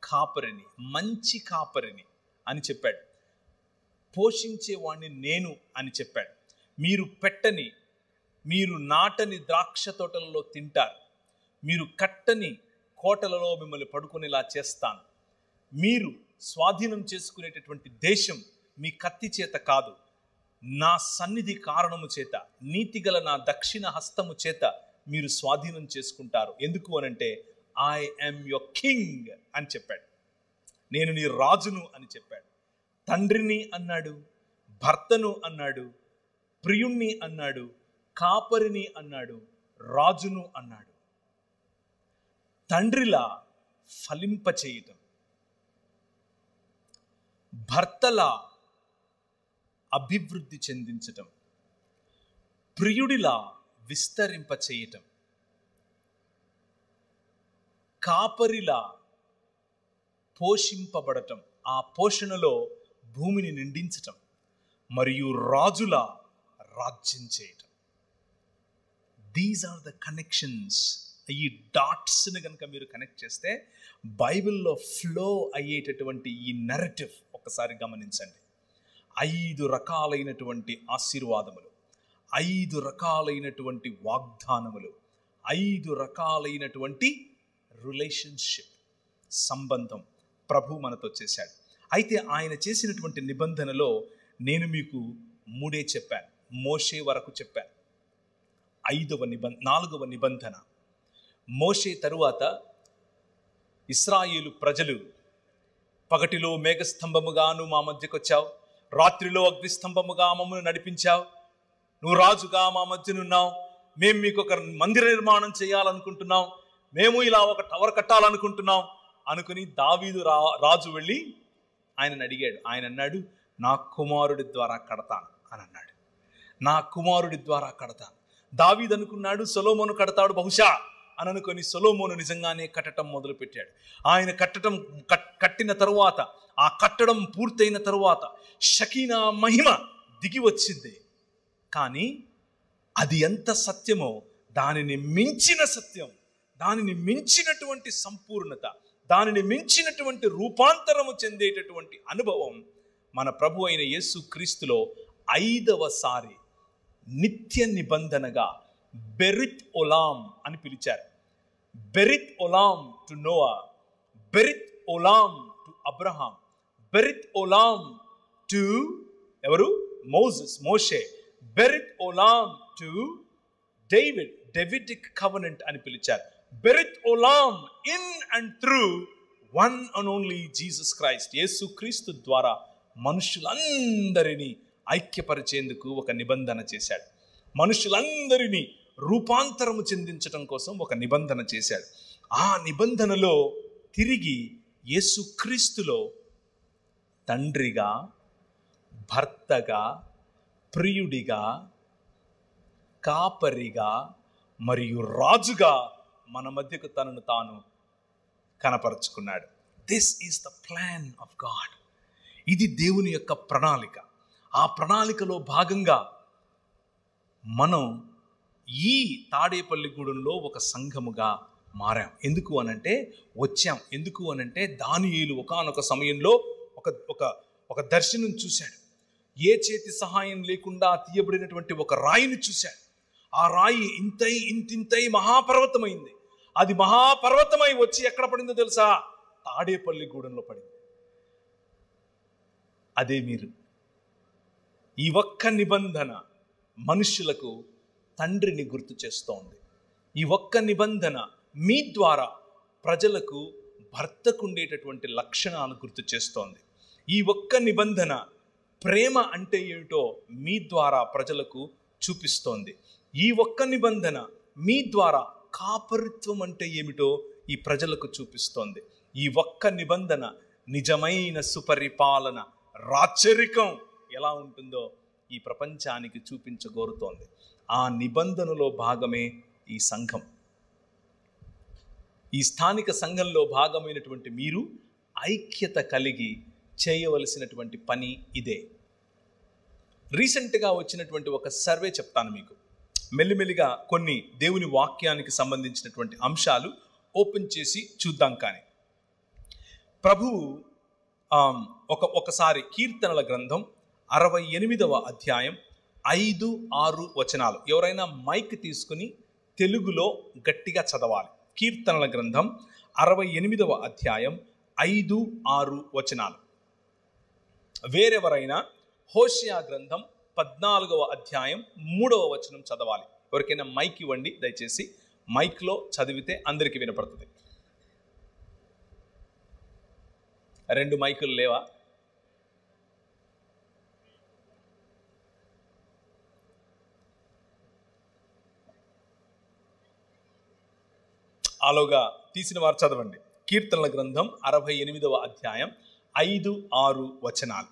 కాపరిని, మంచి కాపరిని అని చెప్పాడు. పోషించేవాడిని నేను అని చెప్పాడు. మీరు పెట్టని, మీరు నాటని ద్రాక్ష తోటలలో తింటారు, మీరు కట్టని కోటలలో మిమ్మల్ని పడుకునేలా చేస్తాను, మీరు స్వాధీనం చేసుకునేటటువంటి దేశం మీ కత్తి చేత కాదు, నా సన్నిధి కారణము చేత, నీతిగల నా దక్షిణ హస్తము చేత మీరు స్వాధీనం చేసుకుంటారు. ఎందుకు అనంటే ఐ యామ్ యువర్ కింగ్ అని చెప్పాడు. నేను నీ రాజును అని చెప్పాడు. తండ్రిని అన్నాడు, భర్తను అన్నాడు, ప్రియుణ్ణి అన్నాడు, కాపరిని అన్నాడు, రాజును అన్నాడు. తండ్రిలా ఫలింపచేయటం, భర్తలా అభివృద్ధి చెందించటం, ప్రియుడిలా విస్తరింపచేయటం, కాపరిలా పోషింపబడటం, ఆ పోషణలో భూమిని నిండించటం, మరియు రాజులా రాజ్యం చేయటం. These are the connections. ఈ డాట్స్ని కనుక మీరు కనెక్ట్ చేస్తే బైబిల్లో ఫ్లో అయ్యేటటువంటి ఈ నరేటివ్ ఒకసారి గమనించండి. 5 రకాలైనటువంటి ఆశీర్వాదములు, 5 రకాలైనటువంటి వాగ్దానములు, 5 రకాలైనటువంటి రిలేషన్షిప్, సంబంధం ప్రభు మనతో చేశాడు. అయితే ఆయన చేసినటువంటి నిబంధనలో నేను మీకు 3 చెప్పాను, మోషే వరకు చెప్పాను. 4వ నిబంధన, మోషే తరువాత ఇశ్రాయేలు ప్రజలు, పగటిలో మేఘస్తంభముగాను మా మధ్యకు వచ్చావు, రాత్రిలో అగ్నిస్తంభముగా మమ్మల్ని నడిపించావు, నువ్వు రాజుగా మా మధ్యనున్నావు, మేము మీకు ఒక మందిర నిర్మాణం చేయాలనుకుంటున్నాం, మేము ఇలా ఒక టవర్ కట్టాలనుకుంటున్నాం అనుకుని దావీదు రాజు వెళ్ళి ఆయనను అడిగాడు. ఆయన అన్నాడు, నా కుమారుడి ద్వారా కడతాను అని అన్నాడు. నా కుమారుడి ద్వారా కడతాను. దావీదు అనుకున్నాడు సొలొమోను కడతాడు బహుశా అని అనుకొని సొలొమోను నిజంగానే కట్టడం మొదలుపెట్టాడు. ఆయన కట్టిన తరువాత, ఆ కట్టడం పూర్తయిన తరువాత షకీనా మహిమ దిగి వచ్చింది. కానీ అది ఎంత సత్యమో దానిని మించిన సత్యం, దానిని మించినటువంటి సంపూర్ణత, దానిని మించినటువంటి రూపాంతరము చెందేటటువంటి అనుభవం మన ప్రభు అయిన యేసు క్రీస్తులో 5వసారి నిత్య నిబంధనగా బెరిత్ ఒలాం అని పిలిచారు. బెరిత్ ఒలాం టు నోవా, బెరిత్ ఒలాం టు అబ్రహాం, బెరిత్ ఒలాం టు ఎవరు? మోషే, బెరిత్ ఒలాం టు డేవిడ్, డేవిడిక్ కవెనెంట్ అని పిలిచారు. బెరిత్ ఒలాం in and through one and only Jesus Christ, యేసు క్రీస్తు ద్వారా మనుషులందరినీ ఐక్యపరిచేందుకు ఒక నిబంధన చేశాడు. మనుషులందరినీ రూపాంతరము చెందించడం కోసం ఒక నిబంధన చేశాడు. ఆ నిబంధనలో తిరిగి యేసు క్రీస్తులో తండ్రిగా, భర్తగా, ప్రియుడిగా, కాపరిగా మరియు రాజుగా మన మధ్యకు తనను తాను కనపరుచుకున్నాడు. This is the plan of God. ఇది దేవుని యొక్క ప్రణాళిక. ఆ ప్రణాళికలో భాగంగా మనం ఈ తాడేపల్లిగూడెంలో ఒక సంఘముగా మారాం. ఎందుకు అనంటే దానియేలు ఒకానొక సమయంలో ఒక దర్శనం చూశాడు. ఏ చేతి సహాయం లేకుండా తీయబడినటువంటి ఒక రాయిని చూశాడు. ఆ రాయి ఇంతింతై మహాపర్వతమైంది. అది మహాపర్వతమై వచ్చి ఎక్కడ పడిందో తెలుసా? తాడేపల్లిగూడెంలో పడింది. అదే మీరు. ఈ ఒక్క నిబంధన మనుషులకు తండ్రిని గుర్తు చేస్తోంది. ఈ ఒక్క నిబంధన మీ ద్వారా ప్రజలకు భర్తకు ఉండేటటువంటి లక్షణాలు గుర్తు చేస్తోంది. ఈ ఒక్క నిబంధన ప్రేమ అంటే ఏమిటో మీ ద్వారా ప్రజలకు చూపిస్తోంది. ఈ ఒక్క నిబంధన మీ ద్వారా కాపరిత్వం అంటే ఏమిటో ఈ ప్రజలకు చూపిస్తోంది. ఈ ఒక్క నిబంధన నిజమైన సుపరిపాలన, రాచరికం ఎలా ఉంటుందో ఈ ప్రపంచానికి చూపించగోరుతోంది. ఆ నిబంధనలో భాగమే ఈ సంఘం. ఈ స్థానిక సంఘంలో భాగమైనటువంటి మీరు ఐక్యత కలిగి చేయవలసినటువంటి పని ఇదే. రీసెంట్గా వచ్చినటువంటి ఒక సర్వే చెప్తాను మీకు. మెల్లిమెల్లిగా కొన్ని దేవుని వాక్యానికి సంబంధించినటువంటి అంశాలు ఓపెన్ చేసి చూద్దాం. కానీ ప్రభువు ఒకసారి కీర్తనల గ్రంథం 68వ అధ్యాయం 5-6 వచనాలు, ఎవరైనా మైక్ తీసుకుని తెలుగులో గట్టిగా చదవాలి. కీర్తనల గ్రంథం 68వ అధ్యాయం 5-6 వచనాలు. వేరెవరైనా హోషేయ గ్రంథం 14వ అధ్యాయం 3వ వచనం చదవాలి. ఎవరికైనా మైక్ ఇవ్వండి దయచేసి. మైక్లో చదివితే అందరికీ వినపడుతుంది. 2 మైకులు లేవా? ఆలోగా తీసిన వారు చదవండి. కీర్తనల గ్రంథం 68వ అధ్యాయం 5-6 వచనాలు.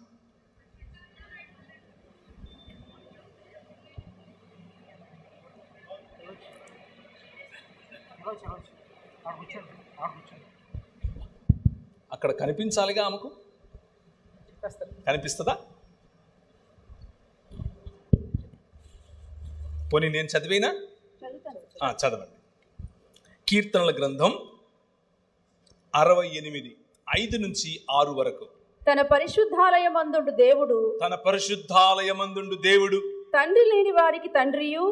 అక్కడ కనిపించాలిగా, ఆమెకు కనిపిస్తుందా? పోనీ నేను చదివేనా? చదవండి. కీర్తనల గ్రంథం 68 5-6 వరకు. తన పరిశుద్ధాలయమందుండు దేవుడు తండ్రి లేని వారికి తండ్రియు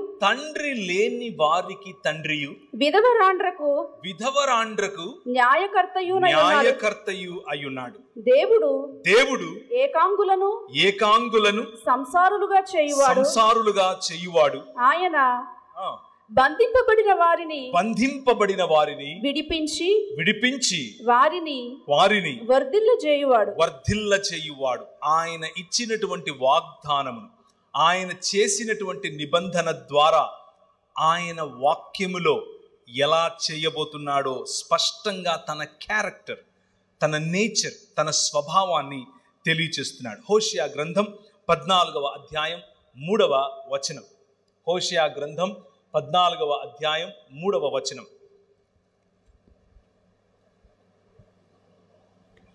విధవరాండ్రకు న్యాయకర్తయు అయ్యున్నాడు. దేవుడు ఏకాంగులను సంసారులుగా చేయువాడు. ఆయన బంధింపబడిన వారిని విడిపించి వారిని వర్ధిల్ల చేయువాడు. ఆయన ఇచ్చినటువంటి వాగ్దానమును, ఆయన చేసినటువంటి నిబంధన ద్వారా ఆయన వాక్యములో ఎలా చేయబోతున్నాడో స్పష్టంగా తన క్యారెక్టర్, తన నేచర్, తన స్వభావాన్ని తెలియచేస్తున్నాడు. హోషేయ గ్రంథం 14వ అధ్యాయం 3వ వచనం. హోషేయ గ్రంథం 14వ అధ్యాయం 3వ వచనం.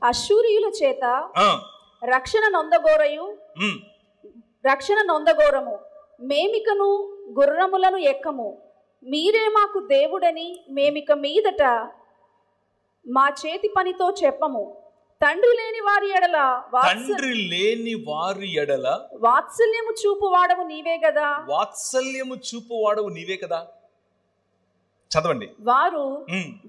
అశ్షూరీయుల చేత రక్షణ నొందగోరము, మేమికను గుర్రములను ఎక్కము. మీరే మాకు దేవుడని మేమిక మీదట మా చేతి పనితో చెప్పము. తండ్రి లేని వారి ఎడల తండ్రి లేని వారి ఎడల వాత్సల్యము చూపువాడవు నీవే కదా. వాత్సల్యము చూపువాడవు నీవే కదా. చదవండి. వారు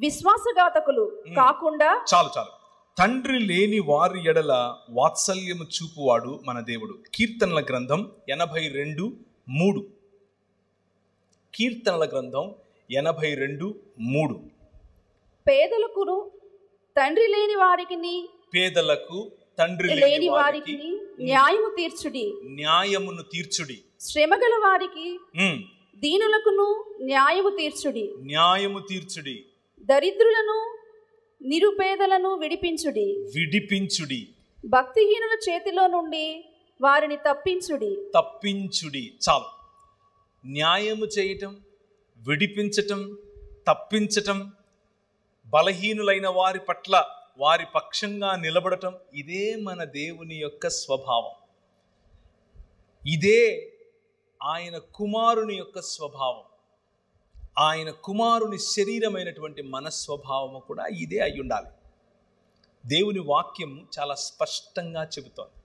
విశ్వాసఘాతకులు కాకుండా. చాలు చాలు. తండ్రి లేని వారి ఎడల వాత్సల్యము చూపువాడు మన దేవుడు. కీర్తనల గ్రంథం 82:3. కీర్తనల గ్రంథం 82:3. పేదలకును తండ్రి లేని వారికి, పేదలకు తండ్రి లేని వారికి న్యాయము తీర్చుడి. న్యాయమును తీర్చుడి. శ్రమగల వారికి దీనులకును న్యాయము తీర్చుడి. న్యాయము తీర్చుడి. దరిద్రులను నిరుపేదలను విడిపించుడి. విడిపించుడి. భక్తిహీనుల చేతిలో నుండి వారిని తప్పించుడి. తప్పించుడి. చాలు. న్యాయము చేయటం, విడిపించటం, తప్పించటం, బలహీనులైన వారి పట్ల వారి పక్షంగా నిలబడటం, ఇదే మన దేవుని యొక్క స్వభావం. ఇదే ఆయన కుమారుని యొక్క స్వభావం. ఆయన కుమారుని శరీరమైనటువంటి మన స్వభావము కూడా ఇదే అయి ఉండాలి. దేవుని వాక్యము చాలా స్పష్టంగా చెబుతోంది.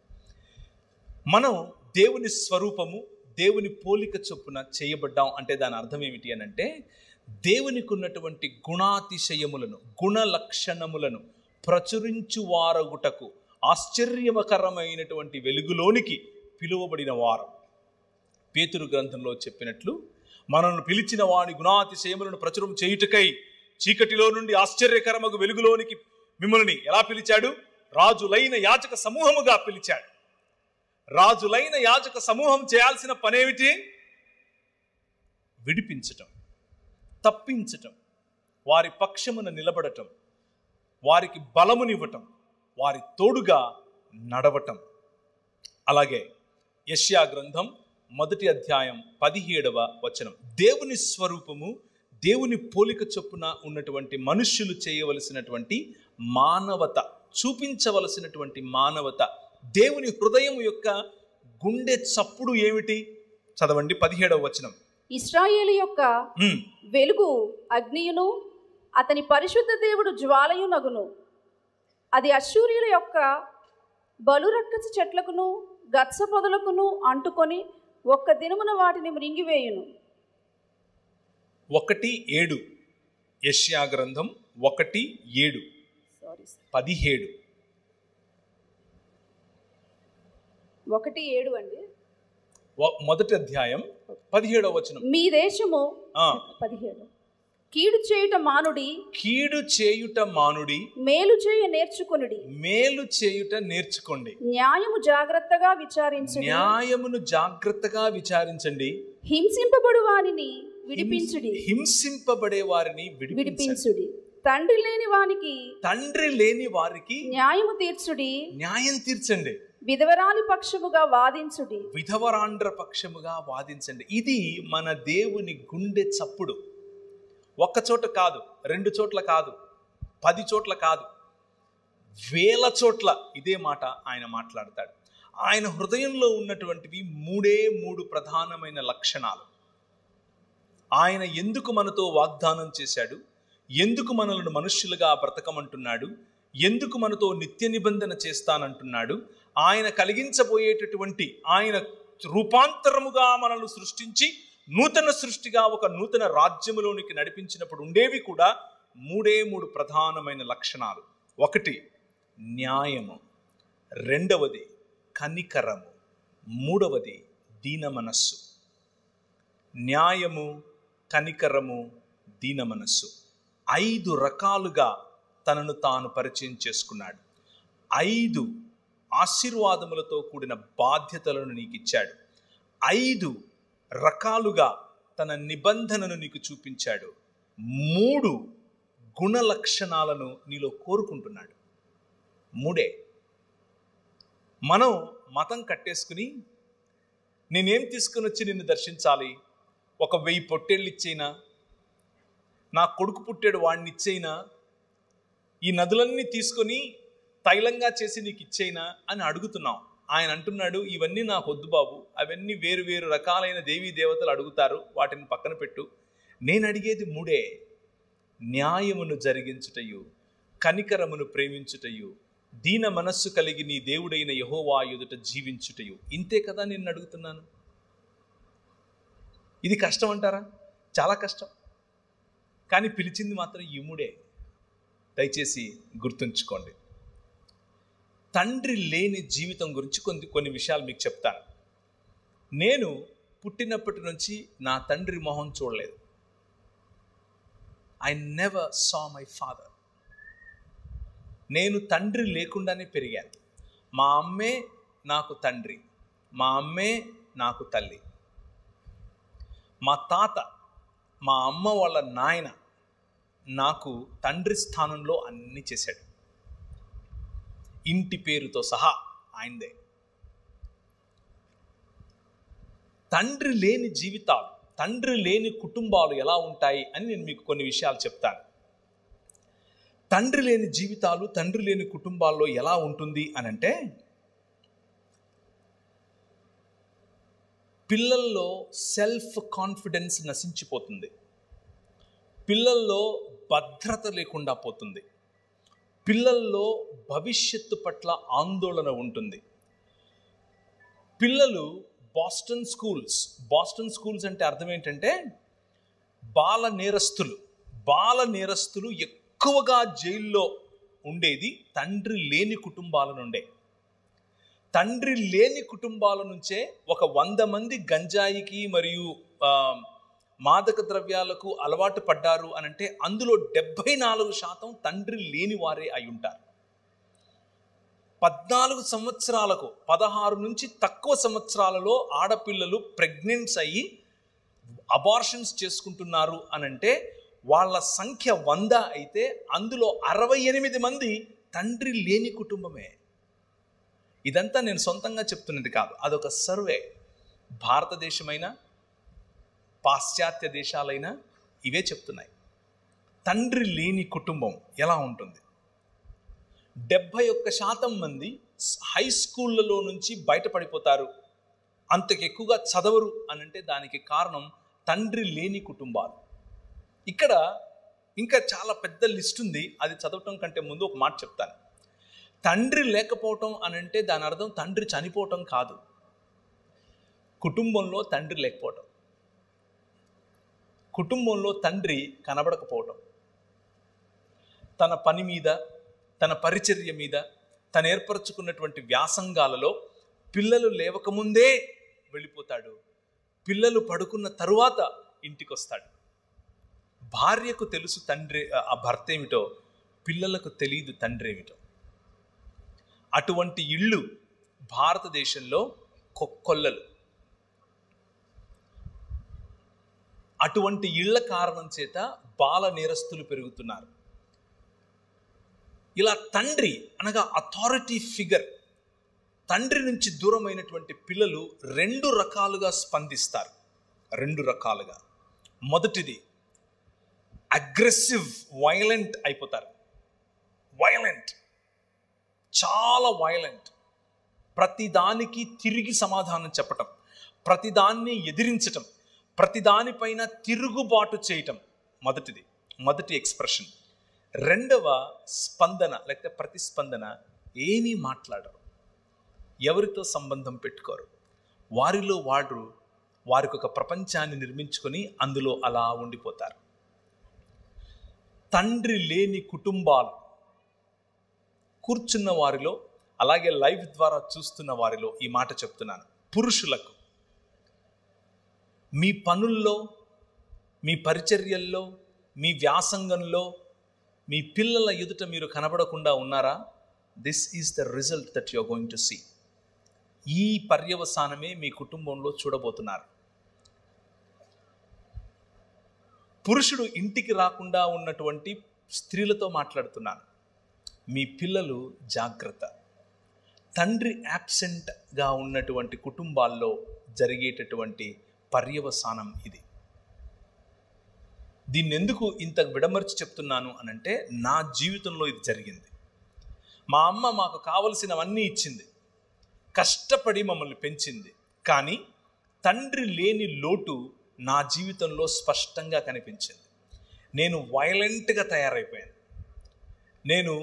మనం దేవుని స్వరూపము, దేవుని పోలిక చొప్పున చేయబడ్డాం అంటే దాని అర్థం ఏమిటి అని అంటే, దేవునికి ఉన్నటువంటి గుణాతిశయములను, గుణ లక్షణములను ప్రచురించువారగుటకు ఆశ్చర్యకరమైనటువంటి వెలుగులోనికి పిలువబడిన వారు. పేతురు గ్రంథంలో చెప్పినట్లు, మనల్ని పిలిచిన వాని గుణాతిశయములను ప్రచురం చేయుటకై చీకటిలో నుండి ఆశ్చర్యకరమగు వెలుగులోనికి మిమ్మల్ని ఎలా పిలిచాడు? రాజులైన యాజక సమూహముగా పిలిచాడు. రాజులైన యాజక సమూహం చేయాల్సిన పనేమిటి? విడిపించటం, తప్పించటం, వారి పక్షమున నిలబడటం, వారికి బలమునివ్వటం, వారి తోడుగా నడవటం. అలాగే యెషయా గ్రంథం 1:17 దేవుని స్వరూపము, దేవుని పోలిక చొప్పున ఉన్నటువంటి మనుష్యులు చేయవలసినటువంటి మానవత, చూపించవలసినటువంటి మానవత, దేవుని హృదయం యొక్క గుండె చప్పుడు ఏమిటి? చదవండి 17వ. ఇశ్రాయేలు యొక్క వెలుగు అగ్నియును, అతని పరిశుద్ధ దేవుడు జ్వాలయునగును. అది అశ్షూరీయుల యొక్క బలురక్కసి చెట్లకును గత్స పొదలకును అంటుకొని ఒక్క దినమున వాటిని మృంగివేయును. 1:7 యెషయా గ్రంథం 1:7 17 1:7 అండి. మొదటి అధ్యాయం 17వ. మీ దేశము 17 కీడు చేయుట మానుడి, కీడు చేయుట మానుడి, మేలు చేయ నేర్చుకొనుడి. మేలు చేయుట నేర్చుకోండి. న్యాయము జాగ్రత్తగా విచారించండి, న్యాయమును జాగ్రత్తగా విచారించండి. హింసింపబడు వారిని విడిపించుడి, హింసింపబడే వారిని విడిపించుడి. తండ్రి లేని వారికి న్యాయము తీర్చుడి, న్యాయం తీర్చండి. విధవరాలి పక్షముగా వాదించుడి, విధవరాండ్ర పక్షముగా వాదించండి. ఇది మన దేవుని గుండె చప్పుడు. ఒక్క చోట కాదు, 2 చోట్ల కాదు, 10 చోట్ల కాదు, 1000 చోట్ల ఇదే మాట ఆయన మాట్లాడతాడు. ఆయన హృదయంలో ఉన్నటువంటివి 3 ప్రధానమైన లక్షణాలు. ఆయన ఎందుకు మనతో వాగ్దానం చేశాడు, ఎందుకు మనల్ని మనుష్యులుగా బ్రతకమంటున్నాడు, ఎందుకు మనతో నిత్య నిబంధన చేస్తానంటున్నాడు, ఆయన కలిగించబోయేటటువంటి, ఆయన రూపాంతరముగా మనల్ని సృష్టించి నూతన సృష్టిగా ఒక నూతన రాజ్యములోనికి నడిపించినప్పుడు ఉండేవి కూడా 3 ప్రధానమైన లక్షణాలు. 1 న్యాయము, 2 కనికరము, 3 దీన మనస్సు. న్యాయము, కనికరము, దీన మనస్సు. 5 రకాలుగా తనను తాను పరిచయం చేసుకున్నాడు. 5 ఆశీర్వాదములతో కూడిన బాధ్యతలను నీకు ఇచ్చాడు. 5 రకాలుగా తన నిబంధనను నీకు చూపించాడు. 3 గుణ లక్షణాలను నీలో కోరుకుంటున్నాడు. 3. మనం మతం కట్టేసుకుని నేనేం తీసుకుని వచ్చి నిన్ను దర్శించాలి, 1000 పొట్టేళ్ళు ఇచ్చేయినా, నా కొడుకు పుట్టాడు వాడిని ఇచ్చేయినా, ఈ నదులన్నీ తీసుకొని తైలంగా చేసి నీకు ఇచ్చేయినా అని అడుగుతున్నాం. ఆయన అంటున్నాడు, ఇవన్నీ నాకు వద్దు బాబు, అవన్నీ వేరు రకాలైన దేవీ దేవతలు అడుగుతారు, వాటిని పక్కన పెట్టు. నేను అడిగేది 3. న్యాయమును జరిగించుటయు, కనికరమును ప్రేమించుటయు, దీన మనస్సు కలిగి నీ దేవుడైన యెహోవా ఎదుట జీవించుటయు. ఇంతే కదా నేను అడుగుతున్నాను. ఇది కష్టం అంటారా? చాలా కష్టం. కానీ పిలిచింది మాత్రం ఇముడే. దయచేసి గుర్తుంచుకోండి. తండ్రి లేని జీవితం గురించి కొన్ని విషయాలు మీకు చెప్తాను. నేను పుట్టినప్పటి నుంచి నా తండ్రి మొహం చూడలేదు. I never saw my father. నేను తండ్రి లేకుండానే పెరిగాను. మా అమ్మే నాకు తండ్రి, మా అమ్మే నాకు తల్లి. మా తాత, మా అమ్మ వాళ్ళ నాయన నాకు తండ్రి స్థానంలో అన్నీ చేశాడు. ఇంటి పేరుతో సహా ఆయనదే. తండ్రి లేని జీవితాలు, తండ్రి లేని కుటుంబాలు ఎలా ఉంటాయి అని నేను మీకు కొన్ని విషయాలు చెప్తాను. తండ్రి లేని జీవితాలు, తండ్రి లేని కుటుంబాల్లో ఎలా ఉంటుంది అని అంటే, పిల్లల్లో సెల్ఫ్ కాన్ఫిడెన్స్ నశించిపోతుంది. పిల్లల్లో భద్రత లేకుండా పోతుంది. పిల్లల్లో భవిష్యత్తు పట్ల ఆందోళన ఉంటుంది. పిల్లలు బాస్టన్ స్కూల్స్ అంటే అర్థం ఏంటంటే బాల నేరస్తులు ఎక్కువగా జైల్లో ఉండేది తండ్రి లేని కుటుంబాల నుండే. తండ్రి లేని కుటుంబాల నుంచే ఒక 100 మంది గంజాయికి మరియు మాదక ద్రవ్యాలకు అలవాటు పడ్డారు అనంటే అందులో 74% తండ్రి లేని వారే అయి ఉంటారు. 14 సంవత్సరాలకు 16 నుంచి తక్కువ సంవత్సరాలలో ఆడపిల్లలు ప్రెగ్నెంట్స్ అయ్యి అబార్షన్స్ చేసుకుంటున్నారు అనంటే వాళ్ళ సంఖ్య 100 అయితే అందులో 68 మంది తండ్రి లేని కుటుంబమే. ఇదంతా నేను సొంతంగా చెప్తున్నది కాదు, అదొక సర్వే. భారతదేశమైనా పాశ్చాత్య దేశాలైనా ఇవే చెప్తున్నాయి. తండ్రి లేని కుటుంబం ఎలా ఉంటుంది? 71% మంది హై స్కూళ్ళలో నుంచి బయటపడిపోతారు, అంతకు ఎక్కువగా చదవరు అనంటే దానికి కారణం తండ్రి లేని కుటుంబాలు. ఇక్కడ ఇంకా చాలా పెద్ద లిస్ట్ ఉంది, అది చదవటం కంటే ముందు ఒక మాట చెప్తాను. తండ్రి లేకపోవటం అనంటే దాని అర్థం తండ్రి చనిపోవటం కాదు. కుటుంబంలో తండ్రి లేకపోవటం, కుటుంబంలో తండ్రి కనబడకపోవటం, తన పని మీద, తన పరిచర్య మీద, తను ఏర్పరచుకున్నటువంటి వ్యాసంగాలలో పిల్లలు లేవకముందే వెళ్ళిపోతాడు. పిల్లలు పడుకున్న తరువాత ఇంటికి వస్తాడు. భార్యకు తెలుసు తండ్రి ఆ భర్త ఏమిటో, పిల్లలకు తెలియదు తండ్రి ఏమిటో. అటువంటి ఇళ్ళు భారతదేశంలో కొల్లలు. అటువంటి ఇళ్ల కారణం చేత బాల నేరస్తులు పెరుగుతున్నారు. ఇలా తండ్రి అనగా అథారిటీ ఫిగర్, తండ్రి నుంచి దూరమైనటువంటి పిల్లలు 2 రకాలుగా స్పందిస్తారు. 2 రకాలుగా. మొదటిది అగ్రెసివ్, వైలెంట్ అయిపోతారు. వైలెంట్, చాలా వైలెంట్. ప్రతిదానికి తిరిగి సమాధానం చెప్పటం, ప్రతిదాన్ని ఎదిరించటం, ప్రతిదానిపైన తిరుగుబాటు చేయటం మొదటి ఎక్స్ప్రెషన్. రెండవ స్పందన లేకపోతే ప్రతిస్పందన, ఏమీ మాట్లాడరు, ఎవరితో సంబంధం పెట్టుకోరు. వారిలో వారికి ఒక ప్రపంచాన్ని నిర్మించుకొని అందులో అలా ఉండిపోతారు. తండ్రి లేని కుటుంబాలు కూర్చున్న వారిలో, అలాగే లైవ్ ద్వారా చూస్తున్న వారిలో ఈ మాట చెప్తున్నాను. పురుషులకు మీ పనుల్లో, మీ పరిచర్యల్లో, మీ వ్యాసంగంలో మీ పిల్లల ఎదుట మీరు కనబడకుండా ఉన్నారా? This is the result that you are going to see. ఈ పర్యవసానమే మీ కుటుంబంలో చూడబోతున్నారు. పురుషుడు ఇంటికి రాకుండా ఉన్నటువంటి స్త్రీలతో మాట్లాడుతున్నాను. మీ పిల్లలు జాగ్రత్త. తండ్రి యాబ్సెంట్గా ఉన్నటువంటి కుటుంబాల్లో జరిగేటటువంటి పర్యవసానం ఇది. దీన్ని ఎందుకు ఇంత విడమర్చి చెప్తున్నాను అనంటే నా జీవితంలో ఇది జరిగింది. మా అమ్మ మాకు కావలసినవన్నీ ఇచ్చింది, కష్టపడి మమ్మల్ని పెంచింది. కానీ తండ్రి లేని లోటు నా జీవితంలో స్పష్టంగా కనిపించింది. నేను వైలెంట్గా తయారైపోయాను. నేను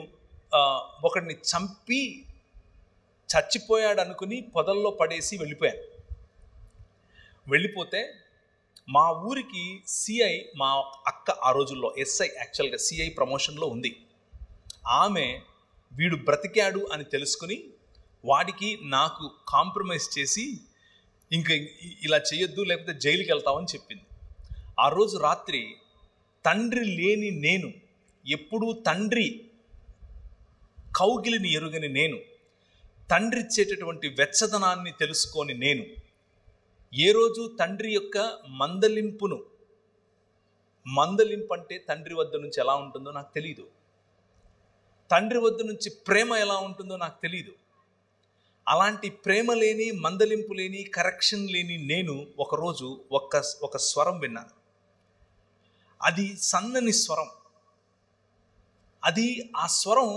ఒకడిని చంపి చచ్చిపోయాడు అనుకుని పొదల్లో పడేసి వెళ్ళిపోతే మా ఊరికి సిఐ, మా అక్క ఆ రోజుల్లో ఎస్ఐ, యాక్చువల్గా సిఐ ప్రమోషన్లో ఉంది. ఆమె వీడు బ్రతికాడు అని తెలుసుకుని వాడికి నాకు కాంప్రమైజ్ చేసి ఇంక ఇలా చేయొద్దు లేకపోతే జైలుకి వెళ్తామని చెప్పింది. ఆ రోజు రాత్రి తండ్రి లేని నేను, ఎప్పుడూ తండ్రి కౌగిలిని ఎరుగని నేను, తండ్రి ఇచ్చేటటువంటి వెచ్చదనాన్ని తెలుసుకొని నేను ఏ రోజు తండ్రి యొక్క మందలింపు అంటే తండ్రి వద్ద నుంచి ఎలా ఉంటుందో నాకు తెలియదు, తండ్రి వద్ద నుంచి ప్రేమ ఎలా ఉంటుందో నాకు తెలియదు. అలాంటి ప్రేమ లేని, మందలింపు లేని, కరెక్షన్ లేని నేను ఒకరోజు ఒక స్వరం విన్నాను. అది సన్నని స్వరం. ఆ స్వరం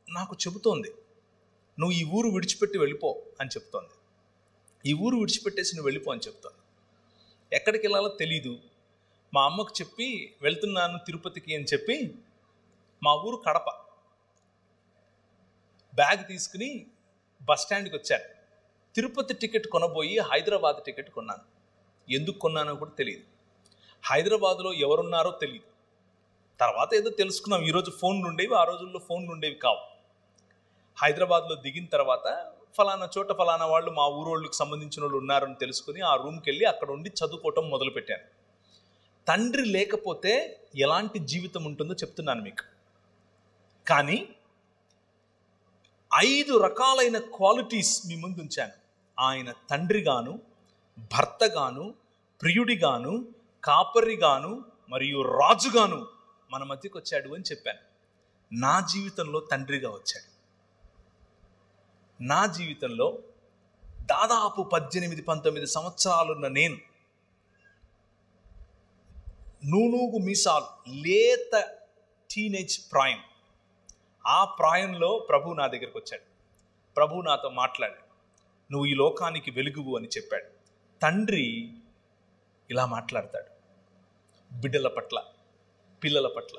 నాకు చెబుతోంది, నువ్వు ఈ ఊరు విడిచిపెట్టి వెళ్ళిపో అని చెప్తోంది. ఈ ఊరు విడిచిపెట్టేసి నువ్వు వెళ్ళిపో అని చెప్తాను. ఎక్కడికి వెళ్ళాలో తెలీదు. మా అమ్మకు చెప్పి వెళ్తున్నాను తిరుపతికి అని చెప్పి, మా ఊరు కడప, బ్యాగ్ తీసుకుని బస్ స్టాండ్కి వచ్చాను. తిరుపతి టికెట్ కొనబోయి హైదరాబాద్ టికెట్ కొన్నాను. ఎందుకు కొన్నానో కూడా తెలియదు. హైదరాబాద్లో ఎవరున్నారో తెలియదు. తర్వాత ఏదో తెలుసుకున్నాం, ఈరోజు ఫోన్లు ఉండేవి, ఆ రోజుల్లో ఫోన్లు ఉండేవి కావు. హైదరాబాద్లో దిగిన తర్వాత ఫలానా చోట ఫలానా వాళ్ళు మా ఊరోళ్ళకి సంబంధించిన వాళ్ళు ఉన్నారని తెలుసుకుని ఆ రూమ్కి వెళ్ళి అక్కడ ఉండి చదువుకోవటం మొదలుపెట్టాను. తండ్రి లేకపోతే ఎలాంటి జీవితం ఉంటుందో చెప్తున్నాను మీకు. కానీ 5 రకాలైన క్వాలిటీస్ మీ ముందు ఉంచాను. ఆయన తండ్రిగాను, భర్తగాను, ప్రియుడిగాను, కాపరిగాను మరియు రాజుగాను మన మధ్యకి వచ్చాడు అని చెప్పాను. నా జీవితంలో తండ్రిగా వచ్చాడు. నా జీవితంలో దాదాపు 18-19 సంవత్సరాలున్న నేను, నూనూగు మీసాలు, లేత టీనేజ్ ప్రాయం, ఆ ప్రాయంలో ప్రభు నా దగ్గరికి వచ్చాడు. ప్రభు నాతో మాట్లాడాడు. నువ్వు ఈ లోకానికి వెలుగువు అని చెప్పాడు. తండ్రి ఇలా మాట్లాడతాడు బిడ్డల పట్ల, పిల్లల పట్ల.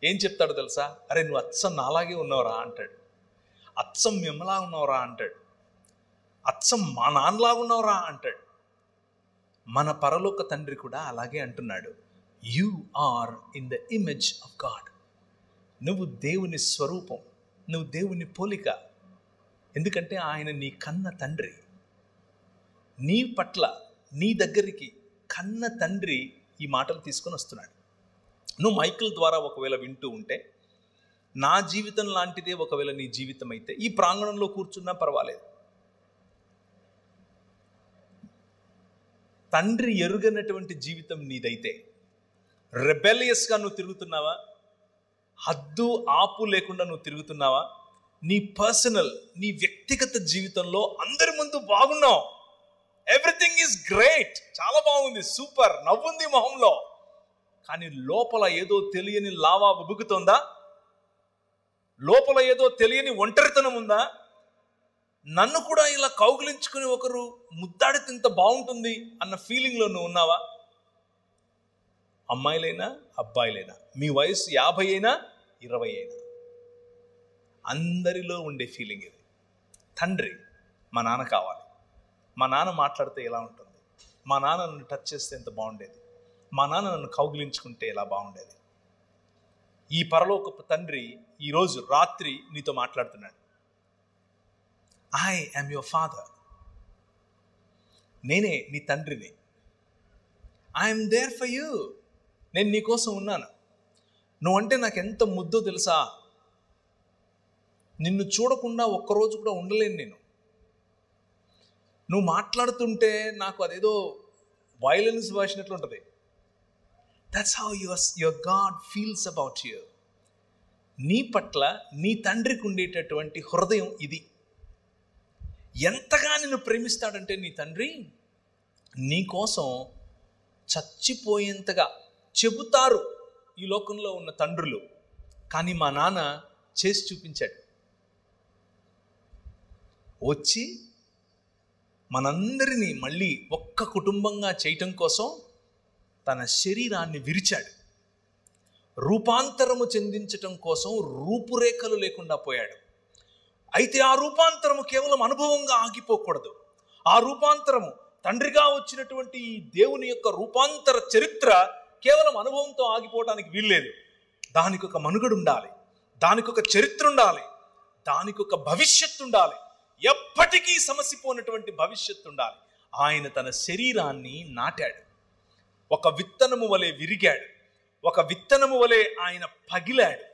ఏం చెప్తాడో తెలుసా? అరే నువ్వు అచ్చం నాలాగే ఉన్నావురా అంటాడు. అచ్చం మిమ్మలా ఉన్నావురా అంటాడు. అచ్చం మా నాన్నలాగా ఉన్నావురా అంటాడు. మన పరలోక తండ్రి కూడా అలాగే అంటున్నాడు. You are in the image of God. నువ్వు దేవుని స్వరూపం, నువ్వు దేవుని పోలిక. ఎందుకంటే ఆయన నీ కన్న తండ్రి. నీ పట్ల, నీ దగ్గరికి కన్న తండ్రి ఈ మాటలు తీసుకొని వస్తున్నాడు. నువ్వు మైకిల్ ద్వారా ఒకవేళ వింటూ ఉంటే, నా జీవితం లాంటిదే ఒకవేళ నీ జీవితం అయితే, ఈ ప్రాంగణంలో కూర్చున్నా పర్వాలేదు. తండ్రి ఎరుగనటువంటి జీవితం నీదైతే, రెబెలియస్గా నువ్వు తిరుగుతున్నావా? హద్దు ఆపు లేకుండా నువ్వు తిరుగుతున్నావా? నీ పర్సనల్, నీ వ్యక్తిగత జీవితంలో అందరి ముందు బాగున్నావు, ఎవ్రీథింగ్ ఈజ్ గ్రేట్, చాలా బాగుంది, సూపర్, నవ్వుంది మొహంలో, కానీ లోపల ఏదో తెలియని లావా ఉబుకుతోందా? లోపల ఏదో తెలియని ఒంటరితనం ఉందా? నన్ను కూడా ఇలా కౌగిలించుకుని ఒకరు ముద్దాడితే ఇంత బాగుంటుంది అన్న ఫీలింగ్లో నువ్వు ఉన్నావా? అమ్మాయిలైనా అబ్బాయిలైనా, మీ వయసు 50 అయినా 20 అయినా, అందరిలో ఉండే ఫీలింగ్ ఇది. తండ్రి, మా నాన్న కావాలి, మా నాన్న మాట్లాడితే ఎలా ఉంటుంది, మా నాన్న నన్ను టచ్ చేస్తే ఎంత బాగుండేది, మా నాన్న నన్ను కౌగిలించుకుంటే ఎలా బాగుండేది. ఈ పరలోకపు తండ్రి ఈరోజు రాత్రి నీతో మాట్లాడుతున్నాడు. I am your father. నేనే నీ తండ్రిని. I'm there for you. నేను నీకోసం ఉన్నాను. నువ్వంటే నాకు ఎంత ముద్దో తెలుసా? నిన్ను చూడకుండా ఒక్కరోజు కూడా ఉండలేను నేను. నువ్వు మాట్లాడుతుంటే నాకు అదేదో వైలెన్స్ వేసినట్లు ఉంటుంది. That's how your God feels about you. నీ పట్ల నీ తండ్రికి ఉండేటటువంటి హృదయం ఇది. ఎంతగా నిన్ను ప్రేమిస్తాడంటే నీ తండ్రి, నీ కోసం చచ్చిపోయేంతగా చెబుతారు ఈ లోకంలో ఉన్న తండ్రులు, కానీ మా నాన్న చేసి చూపించాడు. వచ్చి మనందరినీ మళ్ళీ ఒక్క కుటుంబంగా చేయటం కోసం తన శరీరాన్ని విరిచాడు. రూపాంతరము చెందించటం కోసం రూపురేఖలు లేకుండా పోయాడు. అయితే ఆ రూపాంతరము కేవలం అనుభవంగా ఆగిపోకూడదు. ఆ రూపాంతరము తండ్రిగా వచ్చినటువంటి ఈ దేవుని యొక్క రూపాంతర చరిత్ర కేవలం అనుభవంతో ఆగిపోవడానికి వీల్లేదు. దానికి ఒక మనుగడు ఉండాలి, దానికి ఒక చరిత్ర ఉండాలి, దానికి ఒక భవిష్యత్తు ఉండాలి, ఎప్పటికీ సమసిపోయినటువంటి భవిష్యత్తు ఉండాలి. ఆయన తన శరీరాన్ని నాటాడు, ఒక విత్తనము వలె విరిగాడు, ఒక విత్తనము వలె ఆయన పగిలాడు.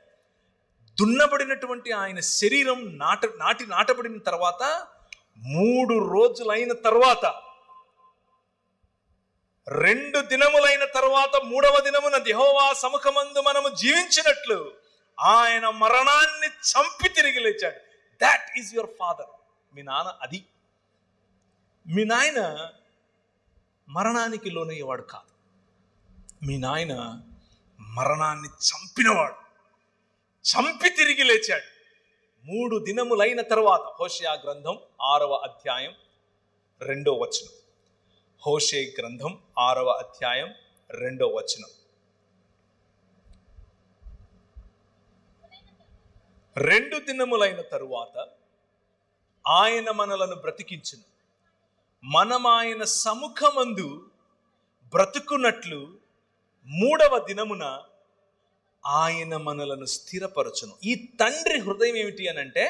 దున్నబడినటువంటి ఆయన శరీరం నాటబడిన తర్వాత 3 రోజులైన తర్వాత, 2 దినములైన తర్వాత 3వ దినమున యెహోవా సముఖమందు మనము జీవించినట్లు ఆయన మరణాన్ని చంపి తిరిగి లేచాడు. That is your father. మీ నాన్న అది. మీ నాయన మరణానికి లోనయ్యేవాడు కాదు. మీ నాయన మరణాన్ని చంపినవాడు, చంపి తిరిగి లేచాడు. 3 దినములైన తర్వాత, హోషేయ గ్రంథం 6వ అధ్యాయం 2వ వచనం. హోషేయ గ్రంథం 6వ అధ్యాయం 2వ వచనం. 2 దినములైన తరువాత ఆయన మనలను బ్రతికించును, మనం ఆయన సముఖమందు బ్రతుకున్నట్లు 3వ దినమున ఆయన మనలను స్థిరపరచును. ఈ తండ్రి హృదయం ఏమిటి అని అంటే,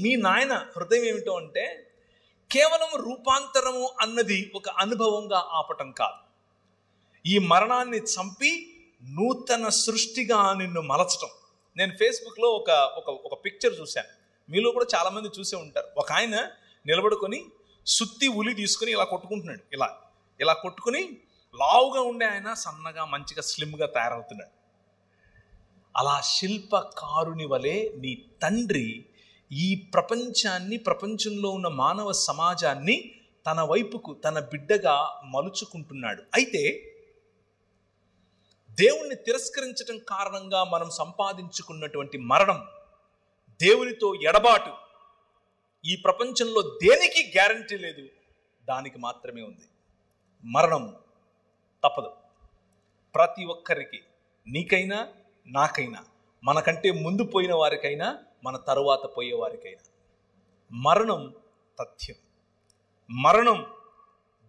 మీ నాయన హృదయం ఏమిటో అంటే, కేవలం రూపాంతరము అన్నది ఒక అనుభవంగా ఆపటం కాదు. ఈ మరణాన్ని చంపి నూతన సృష్టిగా నిన్ను మలచటం. నేను ఫేస్బుక్లో ఒక పిక్చర్ చూశాను, మీలో కూడా చాలామంది చూసే ఉంటారు. ఒక ఆయన నిలబడుకొని సుత్తి ఉలి తీసుకుని ఇలా కొట్టుకుంటున్నాడు. ఇలా కొట్టుకుని లావుగా ఉండే ఆయన సన్నగా మంచిగా స్లిమ్గా తయారవుతున్నాడు. అలా శిల్పకారుని వలె నీ తండ్రి ఈ ప్రపంచాన్ని, ప్రపంచంలో ఉన్న మానవ సమాజాన్ని తన వైపుకు, తన బిడ్డగా మలుచుకుంటున్నాడు. అయితే దేవుణ్ణి తిరస్కరించడం కారణంగా మనం సంపాదించుకున్నటువంటి మరణం, దేవునితో ఎడబాటు, ఈ ప్రపంచంలో దేనికి గ్యారంటీ లేదు, దానికి మాత్రమే ఉంది. మరణం తప్పదు. ప్రతి ఒక్కరికి, నీకైనా నాకైనా, మనకంటే ముందు పోయిన వారికైనా మన తరువాత పోయేవారికైనా మరణం తథ్యం. మరణం,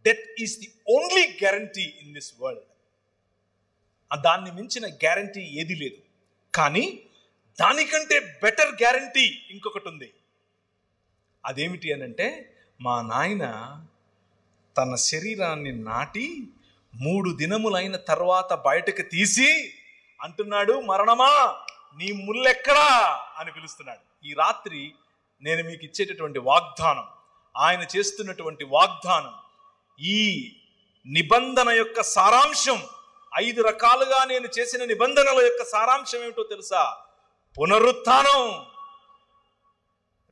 death is the only guarantee in this world. దాన్ని మించిన గ్యారంటీ ఏది లేదు. కానీ దానికంటే బెటర్ గ్యారంటీ ఇంకొకటి ఉంది. అదేమిటి అనంటే, మా నాయన తన శరీరాన్ని నాటి 3 దినములైన తర్వాత బయటకు తీసి అంటున్నాడు, మరణమా నీ ముల్లెక్కడా అని పిలుస్తున్నాడు. ఈ రాత్రి నేను మీకు ఇచ్చేటటువంటి వాగ్దానం, ఆయన చేస్తున్నటువంటి వాగ్దానం, ఈ నిబంధన యొక్క సారాంశం, 5 రకాలుగా నేను చేసిన నిబంధనల యొక్క సారాంశం ఏమిటో తెలుసా? పునరుత్థానం,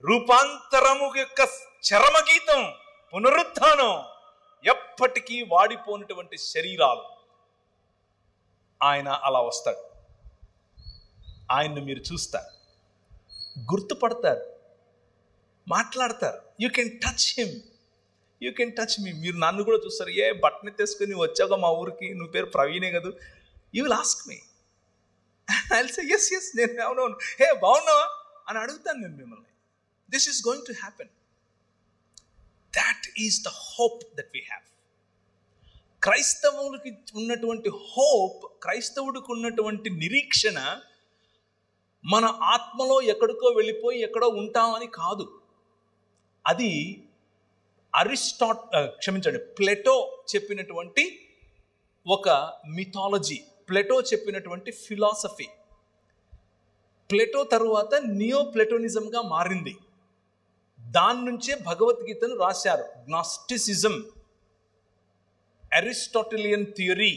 రూపాంతరము యొక్క చరమగీతం, పునరుత్థానం. ఎప్పటికీ వాడిపోయినటువంటి శరీరాలు. ఆయన అలా వస్తాడు. ఆయన్ను మీరు చూస్తారు, గుర్తుపడతారు, మాట్లాడతారు. You can touch him, you can touch me. మీరు నన్ను కూడా చూస్తారు. ఏ బట్టని తీసుకుని వచ్చాక మా ఊరికి, నువ్వు పేరు ప్రవీణే కదా, you will ask me. I will say yes yes, నేను అవునవును, హే బాగున్నావా అని అడుగుతాను నేను మిమ్మల్ని. This is going to happen. That is the hope that we have. క్రైస్తవులకి ఉన్నటువంటి హోప్, క్రైస్తవుడికి ఉన్నటువంటి నిరీక్షణ, మన ఆత్మలో ఎక్కడికో వెళ్ళిపోయి ఎక్కడో ఉంటామని కాదు. అది ప్లేటో చెప్పినటువంటి ఒక మిథాలజీ, ప్లేటో చెప్పినటువంటి ఫిలాసఫీ. ప్లేటో తరువాత నియో ప్లేటోనిజంగా మారింది. దాని నుంచే భగవద్గీతను రాశారు. గ్నాస్టిసిజం, అరిస్టాటిలియన్ థియరీ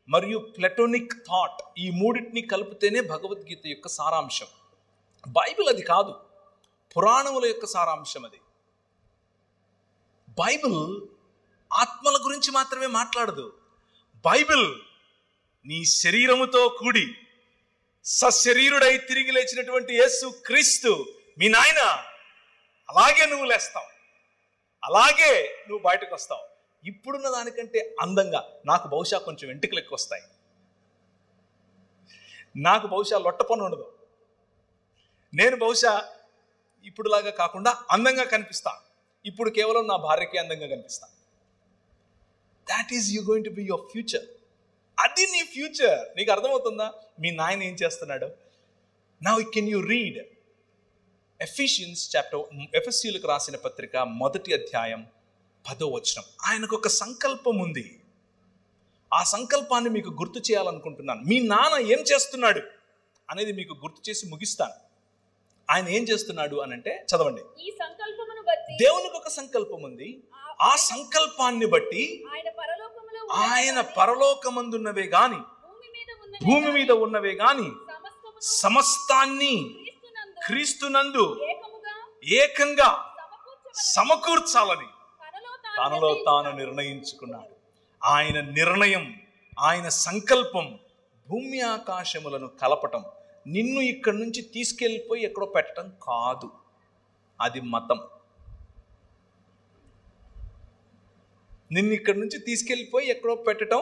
మరియు ప్లెటోనిక్ థాట్, ఈ మూడింటిని కలిపితేనే భగవద్గీత యొక్క సారాంశం. బైబిల్ అది కాదు, పురాణముల యొక్క సారాంశం అది. బైబిల్ ఆత్మల గురించి మాత్రమే మాట్లాడదు. బైబిల్ నీ శరీరముతో కూడి సశరీరుడై తిరిగి లేచినటువంటి యేసు క్రీస్తు మీ నాయన, అలాగే నువ్వు లేస్తావు, అలాగే నువ్వు బయటకు వస్తావు. ఇప్పుడున్న దానికంటే అందంగా, నాకు బహుశా కొంచెం వెంట్రుకలు ఎక్కువ వస్తాయి, నాకు బహుశా లొట్ట పని ఉండదు. నేను బహుశా ఇప్పుడులాగా కాకుండా అందంగా కనిపిస్తాను. ఇప్పుడు కేవలం నా భార్యకే అందంగా కనిపిస్తాను. That is you going to be your future. అది నీ ఫ్యూచర్. నీకు అర్థమవుతుందా మీ నాయన ఏం చేస్తున్నాడు? Now can you read Ephesians chapter, ఎఫెసీయులకు రాసిన పత్రిక 1వ అధ్యాయం 10వ వచనం. ఆయనకు ఒక సంకల్పం ఉంది. ఆ సంకల్పాన్ని మీకు గుర్తు చేయాలనుకుంటున్నాను. మీ నాన్న ఏం చేస్తున్నాడు అనేది మీకు గుర్తు చేసి ముగిస్తాను. ఆయన ఏం చేస్తున్నాడు అని అంటే, చదవండి. ఈ సంకల్పమును బట్టి దేవునికి ఒక సంకల్పం ఉంది. ఆ సంకల్పాన్ని బట్టి ఆయన పరలోకమందున్నవే గాని భూమి మీద ఉన్నవే గాని సమస్తాన్ని క్రీస్తునందు ఏకంగా సమకూర్చాలని తనలో తాను నిర్ణయించుకున్నాడు. ఆయన నిర్ణయం, ఆయన సంకల్పం భూమి ఆకాశములను కలపటం, నిన్ను ఇక్కడి నుంచి తీసుకెళ్ళిపోయి ఎక్కడో పెట్టడం కాదు. అది మతం. నిన్ను ఇక్కడి నుంచి తీసుకెళ్ళిపోయి ఎక్కడో పెట్టడం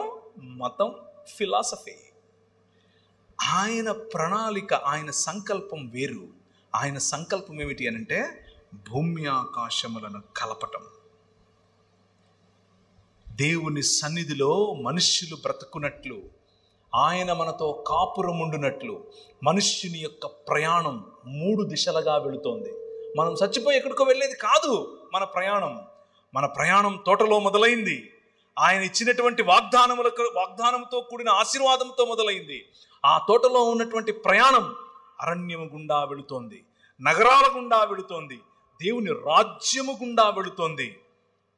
మతం, ఫిలాసఫీ. ఆయన ప్రణాళిక, ఆయన సంకల్పం వేరు. ఆయన సంకల్పం ఏమిటి అనంటే భూమి ఆకాశములను కలపటం. దేవుని సన్నిధిలో మనుష్యులు బ్రతుకున్నట్లు, ఆయన మనతో కాపురముండునట్లు మనుష్యుని యొక్క ప్రయాణం 3 దిశలుగా వెళుతోంది. మనం చచ్చిపోయి ఎక్కడికో వెళ్ళేది కాదు మన ప్రయాణం. మన ప్రయాణం తోటలో మొదలైంది. ఆయన ఇచ్చినటువంటి వాగ్దానంతో కూడిన ఆశీర్వాదంతో మొదలైంది. ఆ తోటలో ఉన్నటువంటి ప్రయాణం అరణ్యము గుండా వెళుతోంది, నగరాల గుండా వెళుతోంది, దేవుని రాజ్యము గుండా వెళుతోంది.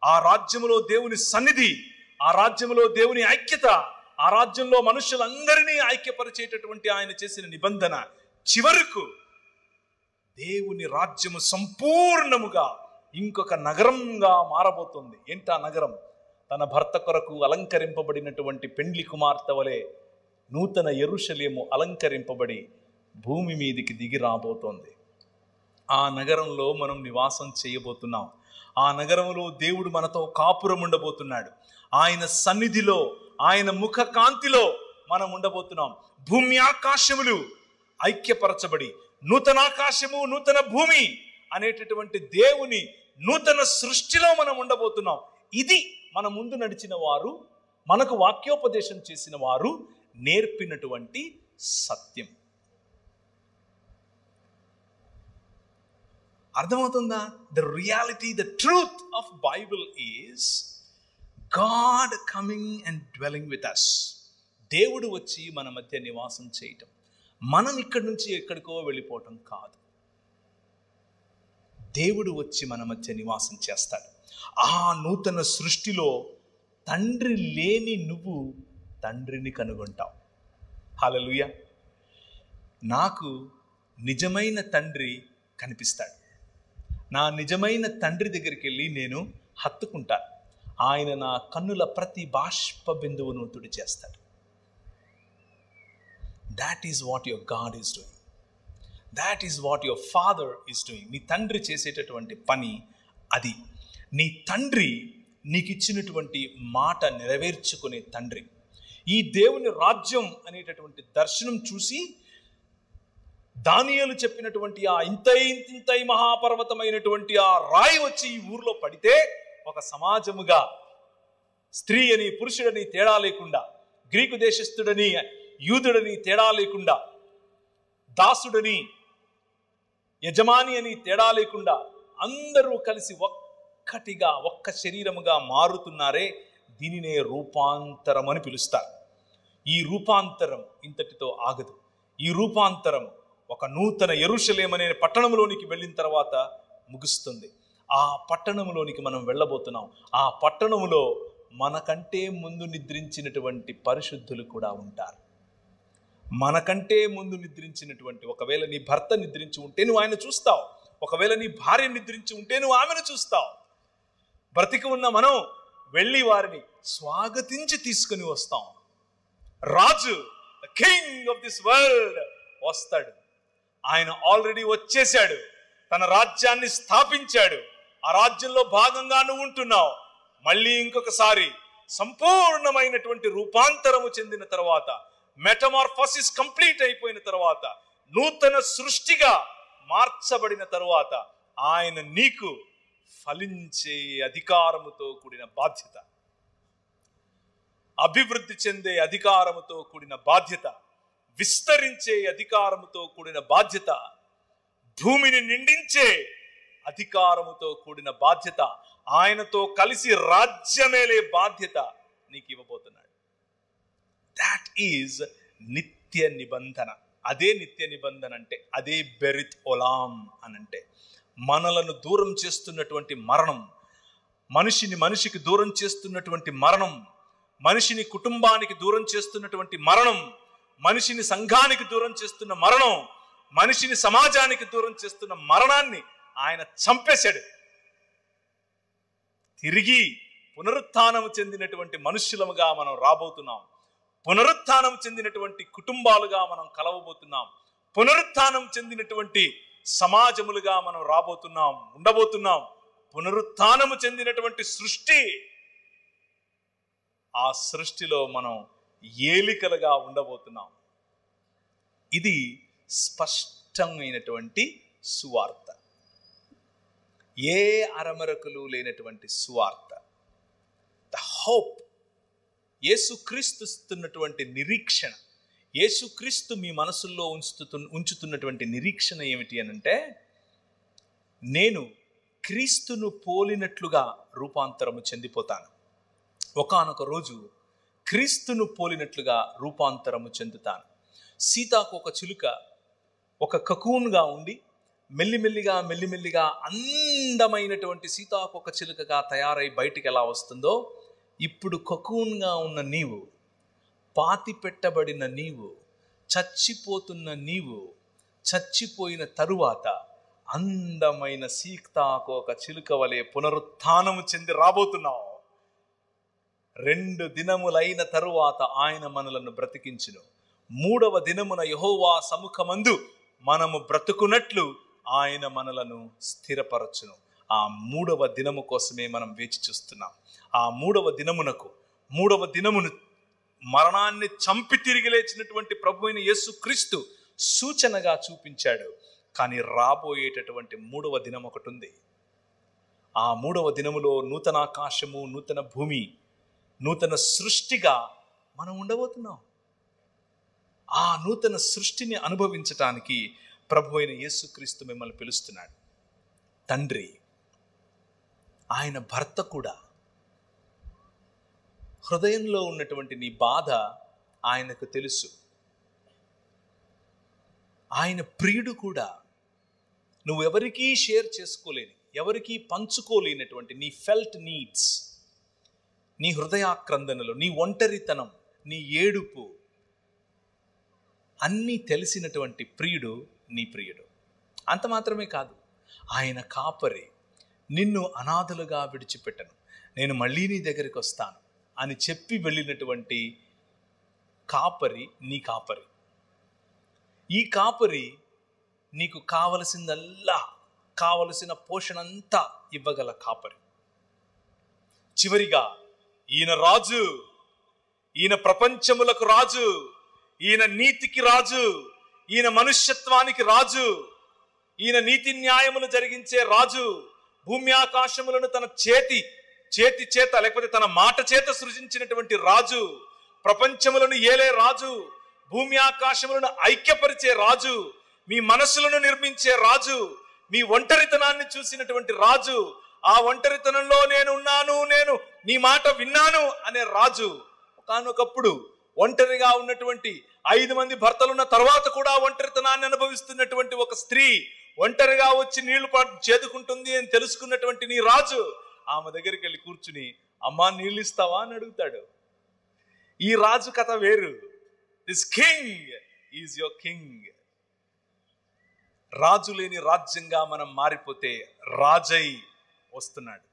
ఆ రాజ్యములో దేవుని సన్నిధి, ఆ రాజ్యములో దేవుని ఐక్యత, ఆ రాజ్యంలో మనుషులందరినీ ఐక్యపరిచేటటువంటి ఆయన చేసిన నిబంధన చివరకు దేవుని రాజ్యము సంపూర్ణముగా ఇంకొక నగరంగా మారబోతుంది. ఏంటా నగరం? తన భర్త కొరకు అలంకరింపబడినటువంటి పెండ్లి కుమార్తె వలె నూతన యెరూషలేము అలంకరింపబడి భూమి మీదికి దిగి రాబోతోంది. ఆ నగరంలో మనం నివాసం చేయబోతున్నాం. ఆ నగరంలో దేవుడు మనతో కాపురం ఉండబోతున్నాడు. ఆయన సన్నిధిలో, ఆయన ముఖ కాంతిలో మనం ఉండబోతున్నాం. భూమి ఆకాశములు ఐక్యపరచబడి నూతనాకాశము నూతన భూమి అనేటటువంటి దేవుని నూతన సృష్టిలో మనం ఉండబోతున్నాం. ఇది మన ముందు నడిచిన వారు, మనకు వాక్యోపదేశం చేసిన వారు నేర్పినటువంటి సత్యం. అర్థమవుతుందా? The reality, the truth of Bible is God coming and dwelling with us. దేవుడు వచ్చి మన మధ్య నివాసం చేయటం, మనం ఇక్కడి నుంచి ఎక్కడికో వెళ్ళిపోవటం కాదు. దేవుడు వచ్చి మన మధ్య నివాసం చేస్తాడు. ఆ నూతన సృష్టిలో తండ్రి లేని నువ్వు తండ్రిని కనుగొంటావు. హల్లెలూయా. నాకు నిజమైన తండ్రి కనిపిస్తాడు. నా నిజమైన తండ్రి దగ్గరికి వెళ్ళి నేను హత్తుకుంటాను. ఆయన నా కన్నుల ప్రతి బాష్ప బిందువును తుడిచేస్తాడు. That is what your God is doing. That is what your father is doing. నీ తండ్రి చేసేటటువంటి పని అది. నీ తండ్రి నీకు ఇచ్చినటువంటి మాట నెరవేర్చుకునే తండ్రి. ఈ దేవుని రాజ్యం అనేటటువంటి దర్శనం చూసి దానియేలు చెప్పినటువంటి ఆ ఇంతై మహాపర్వతమైనటువంటి ఆ రాయి వచ్చి ఈ ఊర్లో పడితే ఒక సమాజముగా స్త్రీ అని పురుషుడని తేడా లేకుండా, గ్రీకు దేశస్థుడని యూదుడని తేడా లేకుండా, దాసుడని యజమాని అని తేడా లేకుండా అందరూ కలిసి ఒక్కటిగా, ఒక్క శరీరముగా మారుతున్నారే, దీనినే రూపాంతరం అని పిలుస్తారు. ఈ రూపాంతరం ఇంతటితో ఆగదు. ఈ రూపాంతరం ఒక నూతన యెరూషలేము అనే పట్టణంలోనికి వెళ్ళిన తర్వాత ముగుస్తుంది. ఆ పట్టణంలోనికి మనం వెళ్ళబోతున్నాం. ఆ పట్టణంలో మనకంటే ముందు నిద్రించినటువంటి పరిశుద్ధులు కూడా ఉంటారు. మనకంటే ముందు నిద్రించినటువంటి, ఒకవేళ నీ భర్త నిద్రించి ఉంటే నువ్వు ఆయన చూస్తావు. ఒకవేళ నీ భార్య నిద్రించి ఉంటే నువ్వు ఆమెను చూస్తావు. బ్రతికి ఉన్న మనం వెళ్ళి వారిని స్వాగతించి తీసుకుని వస్తాం. రాజు, the king of this world వస్తాడు. ఆయన ఆల్రెడీ వచ్చేశాడు. తన రాజ్యాన్ని స్థాపించాడు. ఆ రాజ్యంలో భాగంగా నువ్వు ఉంటున్నావు. మళ్ళీ ఇంకొకసారి సంపూర్ణమైనటువంటి రూపాంతరము చెందిన తర్వాత మెటమార్ఫోసిస్ కంప్లీట్ అయిపోయిన తర్వాత, నూతన సృష్టిగా మార్చబడిన తరువాత ఆయన నీకు ఫలించే అధికారముతో కూడిన బాధ్యత, అభివృద్ధి చెందే అధికారముతో కూడిన బాధ్యత, విస్తరించే అధికారముతో కూడిన బాధ్యత, భూమిని నిండించే అధికారముతో కూడిన బాధ్యత, ఆయనతో కలిసి రాజ్యమేలే బాధ్యత నీకు ఇవ్వబోతున్నాడు. దాట్ ఈజ్ నిత్య నిబంధన. అదే నిత్య నిబంధన అంటే, అదే బెరిత్ ఒలాం అనంటే. మనలను దూరం చేస్తున్నటువంటి మరణం, మనిషికి దూరం చేస్తున్నటువంటి మరణం, మనిషిని కుటుంబానికి దూరం చేస్తున్నటువంటి మరణం, మనిషిని సంఘానికి దూరం చేస్తున్న మరణం, మనిషిని సమాజానికి దూరం చేస్తున్న మరణాన్ని ఆయన చంపేశాడు. తిరిగి పునరుత్థానం చెందినటువంటి మనుష్యులముగా మనం రాబోతున్నాం. పునరుత్థానం చెందినటువంటి కుటుంబాలుగా మనం కలవబోతున్నాం. పునరుత్థానం చెందినటువంటి సమాజములుగా మనం రాబోతున్నాం, ఉండబోతున్నాం. పునరుత్థానము చెందినటువంటి సృష్టి, ఆ సృష్టిలో మనం ఏలికలుగా ఉండబోతున్నాం. ఇది స్పష్టమైనటువంటి సువార్త, ఏ అరమరకులు లేనటువంటి సువార్త. ద హోప్, యేసుక్రీస్తున్నటువంటి నిరీక్షణ, యేసుక్రీస్తు మీ మనసుల్లో ఉంచుతున్నటువంటి నిరీక్షణ ఏమిటి అనంటే, నేను క్రీస్తును పోలినట్లుగా రూపాంతరము చెందిపోతాను. ఒకానొక రోజు క్రీస్తును పోలినట్లుగా రూపాంతరము చెందుతాను. సీతాకోక చిలుక ఒక కకూన్గా ఉండి మెల్లిమెల్లిగా అందమైనటువంటి సీతాకోక చిలుకగా తయారై బయటికి ఎలా వస్తుందో, ఇప్పుడు కకూన్గా ఉన్న నీవు, పాతి పెట్టబడిన నీవు, చచ్చిపోతున్న నీవు, చచ్చిపోయిన తరువాత అందమైన సీతాకోక చిలుక వలె పునరుత్థానము చెంది రాబోతున్నావు. 2 దినములైన తరువాత ఆయన మనలను బ్రతికించును. 3వ దినమున యెహోవా సముఖమందు మనము బ్రతుకున్నట్లు ఆయన మనలను స్థిరపరచును. ఆ 3వ దినము కోసమే మనం వేచి చూస్తున్నాం. ఆ 3వ దినమును మరణాన్ని చంపి తిరిగి లేచినటువంటి ప్రభు అయిన యేసుక్రీస్తు సూచనగా చూపించాడు. కానీ రాబోయేటటువంటి 3వ దినం ఒకటి ఉంది. ఆ 3వ దినములో నూతన ఆకాశము, నూతన భూమి, నూతన సృష్టిగా మనం ఉండబోతున్నాం. ఆ నూతన సృష్టిని అనుభవించటానికి ప్రభు అయిన యేసుక్రీస్తు మిమ్మల్ని పిలుస్తున్నాడు. తండ్రి, ఆయన భర్త కూడా. హృదయంలో ఉన్నటువంటి నీ బాధ ఆయనకు తెలుసు. ఆయన ప్రియుడు కూడా. నువ్వు ఎవరికీ షేర్ చేసుకోలేని, ఎవరికీ పంచుకోలేనటువంటి నీ ఫెల్ట్ నీడ్స్, నీ హృదయాక్రందనలు, నీ ఒంటరితనం, నీ ఏడుపు అన్నీ తెలిసినటువంటి ప్రియుడు నీ ప్రియుడు. అంత మాత్రమే కాదు, ఆయన కాపరి. నిన్ను అనాథలుగా విడిచిపెట్టను, నేను మళ్ళీ నీ దగ్గరికి వస్తాను అని చెప్పి వెళ్ళినటువంటి కాపరి నీ కాపరి. ఈ కాపరి నీకు కావలసిందల్లా, కావలసిన పోషణ అంతా ఇవ్వగల కాపరి. చివరిగా ఈయన రాజు, ఈయన ప్రపంచములకు రాజు, ఈయన నీతికి రాజు, ఈయన మనుష్యత్వానికి రాజు, ఈయన నీతి న్యాయములు జరిగించే రాజు. భూమి ఆకాశములను తన చేతి చేత లేకపోతే తన మాట చేత సృజించినటువంటి రాజు, ప్రపంచములను ఏలే రాజు, భూమి ఆకాశములను ఐక్యపరిచే రాజు, మీ మనసులను నిర్మించే రాజు, మీ ఒంటరితనాన్ని చూసినటువంటి రాజు, ఆ ఒంటరితనంలో నేను ఉన్నాను, నేను నీ మాట విన్నాను అనే రాజు. ఒకానొకప్పుడు ఒంటరిగా ఉన్నటువంటి 5 మంది భర్తలున్న తర్వాత కూడా ఒంటరితనాన్ని అనుభవిస్తున్నటువంటి ఒక స్త్రీ ఒంటరిగా వచ్చి నీళ్లు చేదుకుంటుంది అని తెలుసుకున్నటువంటి నీ రాజు ఆమె దగ్గరికి వెళ్ళి కూర్చుని, అమ్మా నీళ్ళు ఇస్తావా అని అడుగుతాడు. ఈ రాజు కథ వేరు. This king is your king. రాజు లేని రాజ్యంగా మనం మారిపోతే రాజై వస్తున్నాడు.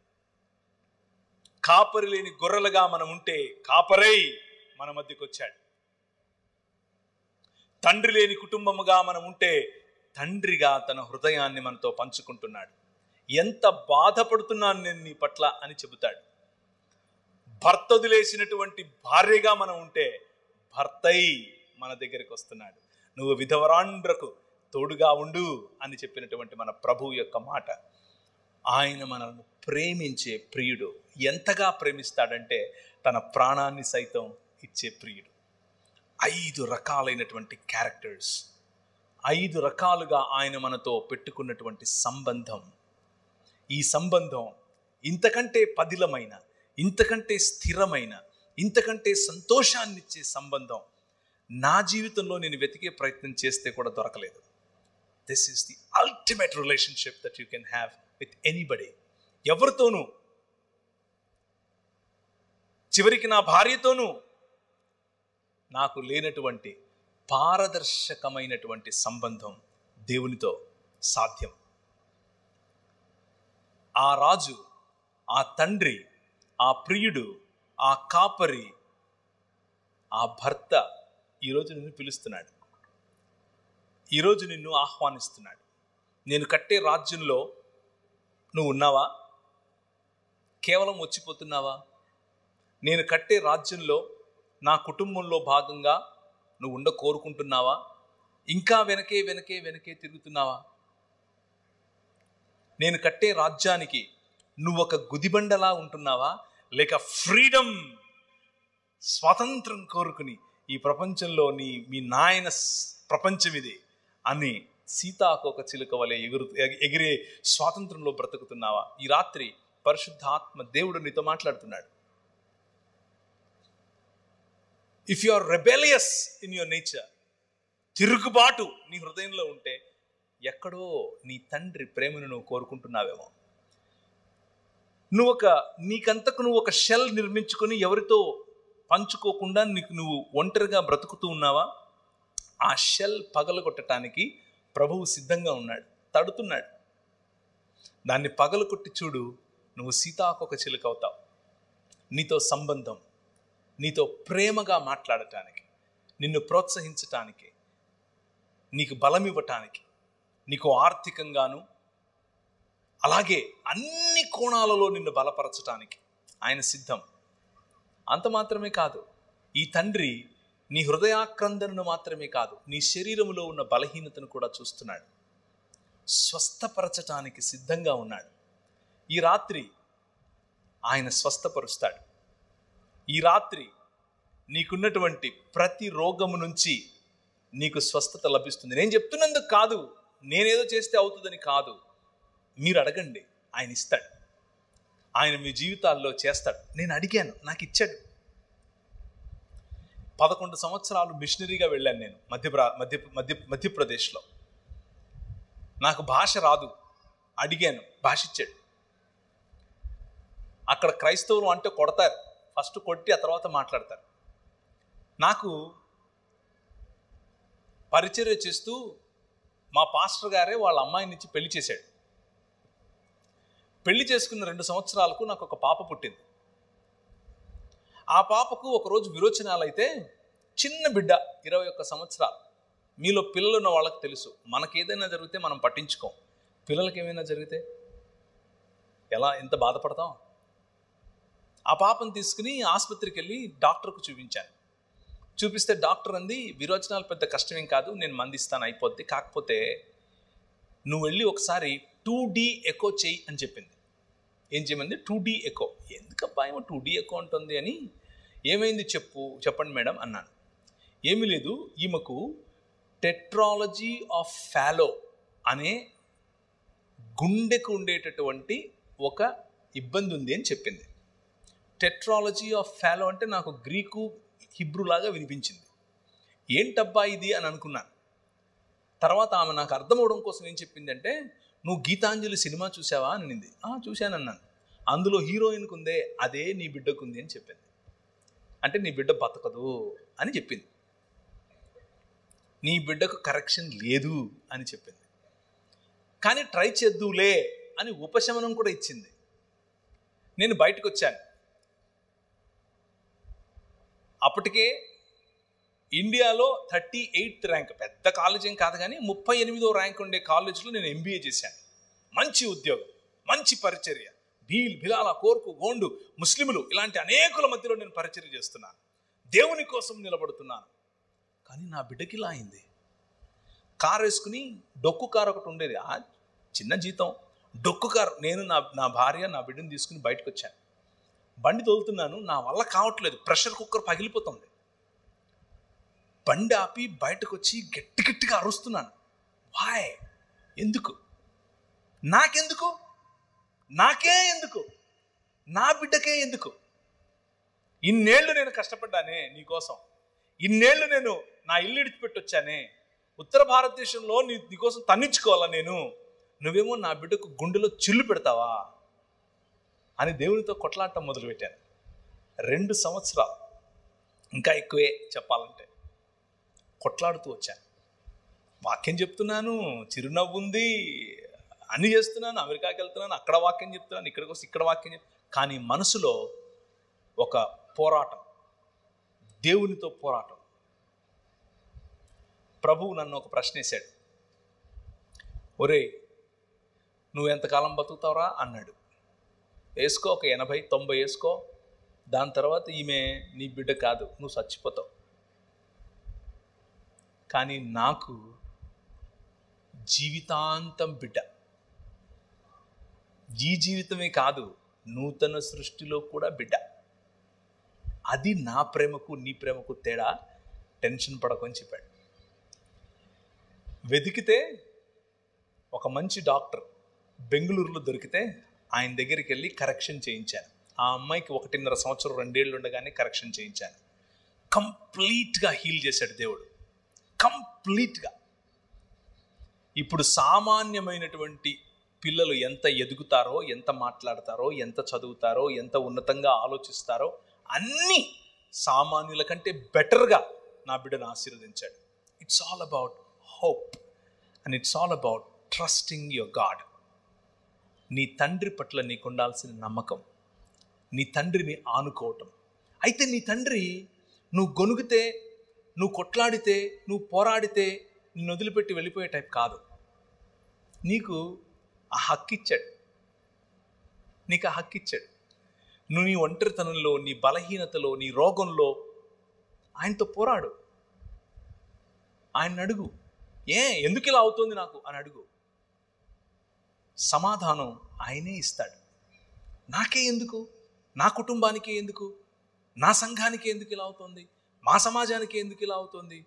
కాపరి లేని గొర్రెలుగా మనం ఉంటే కాపరై మన మధ్యకు వచ్చాడు. తండ్రి లేని కుటుంబముగా మనం ఉంటే తండ్రిగా తన హృదయాన్ని మనతో పంచుకుంటున్నాడు. ఎంత బాధపడుతున్నాను నేను నీ పట్ల అని చెబుతాడు. భర్త వదిలేసినటువంటి భార్యగా మనం ఉంటే భర్తై మన దగ్గరికి వస్తున్నాడు. నువ్వు విధవరాండ్రకు తోడుగా ఉండు అని చెప్పినటువంటి మన ప్రభువు యొక్క మాట. ఆయన మనల్ని ప్రేమించే ప్రియుడు. ఎంతగా ప్రేమిస్తాడంటే తన ప్రాణాన్ని సైతం ఇచ్చే ప్రియుడు. 5 రకాలైనటువంటి క్యారెక్టర్స్, 5 రకాలుగా ఆయన మనతో పెట్టుకున్నటువంటి సంబంధం. ఈ సంబంధం ఇంతకంటే పదిలమైన, ఇంతకంటే స్థిరమైన, ఇంతకంటే సంతోషాన్నిచ్చే సంబంధం నా జీవితంలో నేను వెతికే ప్రయత్నం చేస్తే కూడా దొరకలేదు. This is the ultimate relationship that you can have with anybody. ఎవరితోనూ, చివరికి నా భార్యతోనూ నాకు లేనటువంటి పారదర్శకమైనటువంటి సంబంధం దేవునితో సాధ్యం. ఆ రాజు, ఆ తండ్రి, ఆ ప్రియుడు, ఆ కాపరి, ఆ భర్త ఈరోజు నిన్ను పిలుస్తున్నాడు, ఈరోజు నిన్ను ఆహ్వానిస్తున్నాడు. నేను కట్టే రాజ్యంలో నువ్వు ఉన్నావా? కేవలం వచ్చిపోతున్నావా? నేను కట్టే రాజ్యంలో నా కుటుంబంలో భాగంగా నువ్వు కోరుకుంటున్నావా? ఇంకా వెనకే వెనకే వెనకే తిరుగుతున్నావా? నేను కట్టే రాజ్యానికి నువ్వు ఒక గుదిబండలా ఉంటున్నావా? లేక ఫ్రీడమ్, స్వాతంత్రం కోరుకుని ఈ ప్రపంచంలో మీ నాయన ప్రపంచం ఇది అని సీతాకోక చిలుక వలె ఎగిరే స్వాతంత్రంలో బ్రతుకుతున్నావా? ఈ రాత్రి పరిశుద్ధాత్మ దేవుడు నీతో మాట్లాడుతున్నాడు. If you are rebellious in your nature, తిరుగుబాటు నీ హృదయంలో ఉంటే ఎక్కడో నీ తండ్రి ప్రేమను నువ్వు కోరుకుంటున్నావేమో. నీకంతకు నువ్వు ఒక షెల్ నిర్మించుకొని ఎవరితో పంచుకోకుండా నువ్వు ఒంటరిగా బ్రతుకుతూ ఉన్నావా? ఆ షెల్ పగలగొట్టడానికి ప్రభువు సిద్ధంగా ఉన్నాడు, తడుతున్నాడు. దాన్ని పగలగొట్టి చూడు, నువ్వు సీతాకోక చిలుక అవుతావు. నీతో సంబంధం, నీతో ప్రేమగా మాట్లాడటానికి, నిన్ను ప్రోత్సహించటానికి, నీకు బలం ఇవ్వటానికి, నీకు ఆర్థికంగాను అలాగే అన్ని కోణాలలో నిన్ను బలపరచటానికి ఆయన సిద్ధం. అంత మాత్రమే కాదు, ఈ తండ్రి నీ హృదయాక్రందనను మాత్రమే కాదు, నీ శరీరంలో ఉన్న బలహీనతను కూడా చూస్తున్నాడు, స్వస్థపరచటానికి సిద్ధంగా ఉన్నాడు. ఈ రాత్రి ఆయన స్వస్థపరుస్తాడు. ఈ రాత్రి నీకున్నటువంటి ప్రతి రోగము నుంచి నీకు స్వస్థత లభిస్తుంది. నేను చెప్తున్నందుకు కాదు, నేనేదో చేస్తే అవుతుందని కాదు. మీరు అడగండి, ఆయన ఇస్తాడు. ఆయన మీ జీవితాల్లో చేస్తాడు. నేను అడిగాను, నాకు ఇచ్చాడు. 11 సంవత్సరాలు మిషనరీగా వెళ్ళాను నేను మధ్యప్రదేశ్లో. నాకు భాష రాదు, అడిగాను, భాష ఇచ్చాడు. అక్కడ క్రైస్తవులు అంటే కొడతారు, ఫస్ట్ కొట్టి ఆ తర్వాత మాట్లాడతారు. నాకు పరిచర్య చేస్తూ మా పాస్టర్ గారే వాళ్ళ అమ్మాయిని ఇచ్చి పెళ్లి చేశాడు. పెళ్లి చేసుకున్న 2 సంవత్సరాలకు నాకు ఒక పాప పుట్టింది. ఆ పాపకు ఒకరోజు విరోచనాలు అయితే, చిన్న బిడ్డ 21 సంవత్సరాలు. మీలో పిల్లలు ఉన్న వాళ్ళకి తెలుసు, మనకేదైనా జరిగితే మనం పట్టించుకోం, పిల్లలకి ఏమైనా జరిగితే ఎంత బాధపడతాం. ఆ పాపను తీసుకుని ఆసుపత్రికి వెళ్ళి డాక్టర్కు చూపించాను. చూపిస్తే డాక్టర్ అంది, విరోచనాలు పెద్ద కష్టమేం కాదు, నేను మందిస్తాను, అయిపోద్ది, కాకపోతే నువ్వు వెళ్ళి ఒకసారి 2D ఎకో చెయ్యి అని చెప్పింది. ఏం చేయమంది? 2D echo. ఎందుకబ్బా ఏమో 2D ఎకో ఉంటుంది అని. ఏమైంది చెప్పండి మేడం అన్నాను. ఏమీ లేదు, ఈమెకు టెట్రాలజీ ఆఫ్ ఫాలో అనే గుండెకు ఉండేటటువంటి ఒక ఇబ్బంది ఉంది అని చెప్పింది. టెట్రాలజీ ఆఫ్ ఫాలో అంటే నాకు గ్రీకు హిబ్రూలాగా వినిపించింది. ఏంటబ్బా ఇది అని అనుకున్నాను. తర్వాత ఆమె నాకు అర్థమవడం కోసం ఏం చెప్పిందంటే, నువ్వు గీతాంజలి సినిమా చూసావా అని అనింది. చూశానన్నాను. అందులో హీరోయిన్కి ఉందే అదే నీ బిడ్డకు ఉంది అని చెప్పింది. అంటే నీ బిడ్డ బతకదు అని చెప్పింది, నీ బిడ్డకు కరెక్షన్ లేదు అని చెప్పింది. కానీ ట్రై చేద్దులే అని ఉపశమనం కూడా ఇచ్చింది. నేను బయటకు వచ్చాను. అప్పటికే ఇండియాలో 38th ర్యాంక్, పెద్ద కాలేజ్ ఏం కాదు కానీ 38వ ర్యాంక్ ఉండే కాలేజీలో నేను MBA చేశాను. మంచి ఉద్యోగం, మంచి పరిచర్య, బిలాల, కోర్కు, గోండు, ముస్లింలు ఇలాంటి అనేకుల మధ్యలో నేను పరిచర్య చేస్తున్నాను, దేవుని కోసం నిలబడుతున్నాను. కానీ నా బిడ్డకి ఇలా అయింది. కారు వేసుకుని డొక్కు కారు ఒకటి ఉండేది, చిన్న జీతం డొక్కు కారు. నేను నా భార్య నా బిడ్డను తీసుకుని బయటకు వచ్చాను. బండి తోలుతున్నాను, నా వల్ల కావట్లేదు, ప్రెషర్ కుక్కర్ పగిలిపోతుంది. బండి ఆపి బయటకు వచ్చి గట్టి గట్టిగా అరుస్తున్నాను. వాయ్, ఎందుకు? నాకెందుకు? నాకే ఎందుకు? నా బిడ్డకే ఎందుకు? ఇన్నేళ్ళు నేను కష్టపడ్డానే నీకోసం, ఇన్నేళ్ళు నేను నా ఇల్లు విడిచిపెట్టొచ్చానే, ఉత్తర భారతదేశంలో నీకోసం తన్నించుకోవాలా నేను, నువ్వేమో నా బిడ్డకు గుండెలో చిల్లు పెడతావా అని దేవునితో కొట్లాడటం మొదలుపెట్టాను. 2 సంవత్సరాలు, ఇంకా ఎక్కువే చెప్పాలంటే, కొట్లాడుతూ వచ్చాను. వాక్యం చెప్తున్నాను, చిరునవ్వు ఉంది, అన్ని చేస్తున్నాను, అమెరికాకి వెళ్తున్నాను, అక్కడ వాక్యం చెప్తున్నాను, ఇక్కడికి వస్తే ఇక్కడ వాక్యం కానీ మనసులో ఒక పోరాటం, దేవునితో పోరాటం. ప్రభువు నన్ను ఒక ప్రశ్న వేశాడు. ఒరే, నువ్వు ఎంతకాలం బతుకుతావురా అన్నాడు. వేసుకో, ఒక 80-90 వేసుకో, దాని తర్వాత ఈమె నీ బిడ్డ కాదు, నువ్వు చచ్చిపోతావు. కానీ నాకు జీవితాంతం బిడ్డ. ఈ జీవితమే కాదు, నూతన సృష్టిలో కూడా బిడ్డ. అది నా ప్రేమకు నీ ప్రేమకు తేడా. టెన్షన్ పడకొని చెప్పాడు. వెతికితే ఒక మంచి డాక్టర్ బెంగళూరులో దొరికితే ఆయన దగ్గరికి వెళ్ళి కరెక్షన్ చేయించాను. ఆ అమ్మాయికి 1.5 సంవత్సరం 2 ఏళ్ళు ఉండగానే కరెక్షన్ చేయించాను. కంప్లీట్గా హీల్ చేశాడు దేవుడు, కంప్లీట్గా. ఇప్పుడు సామాన్యమైనటువంటి పిల్లలు ఎంత ఎదుగుతారో, ఎంత మాట్లాడతారో, ఎంత చదువుతారో, ఎంత ఉన్నతంగా ఆలోచిస్తారో, అన్నీ సామాన్యుల కంటే బెటర్గా నా బిడ్డను ఆశీర్వదించాడు. It's all about hope and it's all about trusting your God. నీ తండ్రి పట్ల నీకు ఉండాల్సిన నమ్మకం, నీ తండ్రిని ఆనుకోవటం. అయితే నీ తండ్రి నువ్వు గొనుగితే, నువ్వు కొట్లాడితే, నువ్వు పోరాడితే నిన్ను వదిలిపెట్టి వెళ్ళిపోయే టైప్ కాదు. నీకు ఆ హక్కు ఇచ్చాడు, నీకు ఆ హక్కు ఇచ్చాడు. నువ్వు నీ ఒంటరితనంలో, నీ బలహీనతలో, నీ రోగంలో ఆయనతో పోరాడు. ఆయన అడుగు, ఎందుకు ఇలా అవుతుంది నాకు అని అడుగు. సమాధానం ఆయనే ఇస్తాడు. నాకే ఎందుకు, నా కుటుంబానికే ఎందుకు, నా సంఘానికి ఎందుకు ఇలా అవుతుంది, మా సమాజానికి ఎందుకు ఇలా అవుతుంది,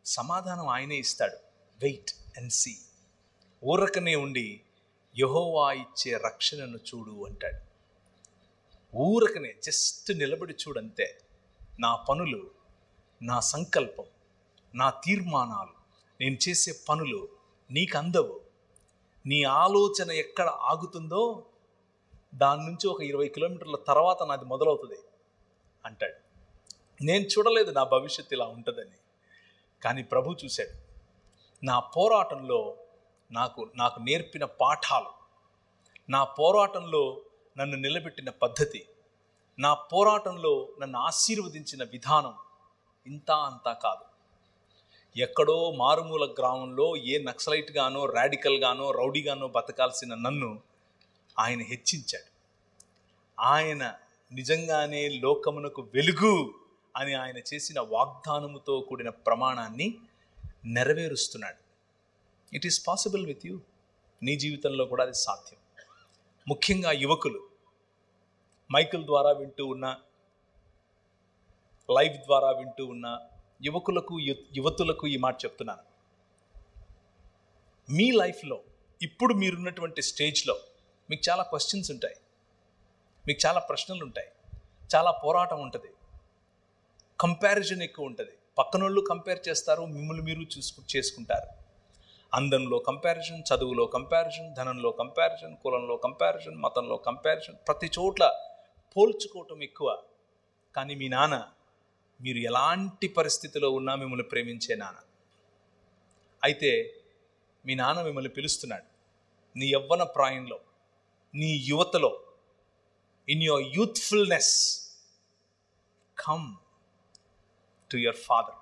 సమాధానం ఆయనే ఇస్తాడు. Wait and see. ఊరకనే ఉండి యెహోవా ఇచ్చే రక్షణను చూడు అంటాడు. ఊరకనే జస్ట్ నిలబడి చూడంతే. నా పనులు, నా సంకల్పం, నా తీర్మానాలు, నేను చేసే పనులు నీకు అందవు. నీ ఆలోచన ఎక్కడ ఆగుతుందో దాని నుంచి ఒక 20 కిలోమీటర్ల తర్వాత నాది మొదలవుతుంది అంటాడు. నేను చూడలేదు నా భవిష్యత్తు ఇలా ఉంటుందని, కానీ ప్రభు చూశాడు. నా పోరాటంలో నాకు నేర్పిన పాఠాలు, నా పోరాటంలో నన్ను నిలబెట్టిన పద్ధతి, నా పోరాటంలో నన్ను ఆశీర్వదించిన విధానం ఇంత అంతా కాదు. ఎక్కడో మారుమూల గ్రామంలో ఏ నక్సలైట్ గానో, రాడికల్ గానో, రౌడీగానో బతకాల్సిన నన్ను ఆయన హెచ్చించాడు. ఆయన నిజంగానే లోకమునకు వెలుగు అని ఆయన చేసిన వాగ్దానముతో కూడిన ప్రమాణాన్ని నెరవేరుస్తున్నాడు. It is possible with you. నీ జీవితంలో కూడా అది సాధ్యం. ముఖ్యంగా యువకులు, మైకిల్ ద్వారా వింటూ ఉన్న, లైవ్ ద్వారా వింటూ ఉన్న యువతులకు ఈ మాట చెప్తున్నాను. మీ లైఫ్లో ఇప్పుడు మీరున్నటువంటి స్టేజ్లో మీకు చాలా క్వశ్చన్స్ ఉంటాయి, మీకు చాలా ప్రశ్నలు ఉంటాయి, చాలా పోరాటం ఉంటుంది, కంపారిజన్ ఎక్కువ ఉంటుంది. పక్కనోళ్ళు కంపేర్ చేస్తారు, మిమ్మల్ని మీరు చేసుకుంటారు. అందంలో కంపారిజన్, చదువులో కంపారిజన్, ధనంలో కంపారిజన్, కులంలో కంపారిజన్, మతంలో కంపారిజన్, ప్రతి చోట్ల పోల్చుకోవటం ఎక్కువ. కానీ మీ నాన్న, మీరు ఎలాంటి పరిస్థితిలో ఉన్నా మిమ్మల్ని ప్రేమించే నాన్న. అయితే మీ నాన్న మిమ్మల్ని పిలుస్తున్నాడు. నీ యవ్వన ప్రాయంలో, నీ యువతలో, in your youthfulness, come to your father.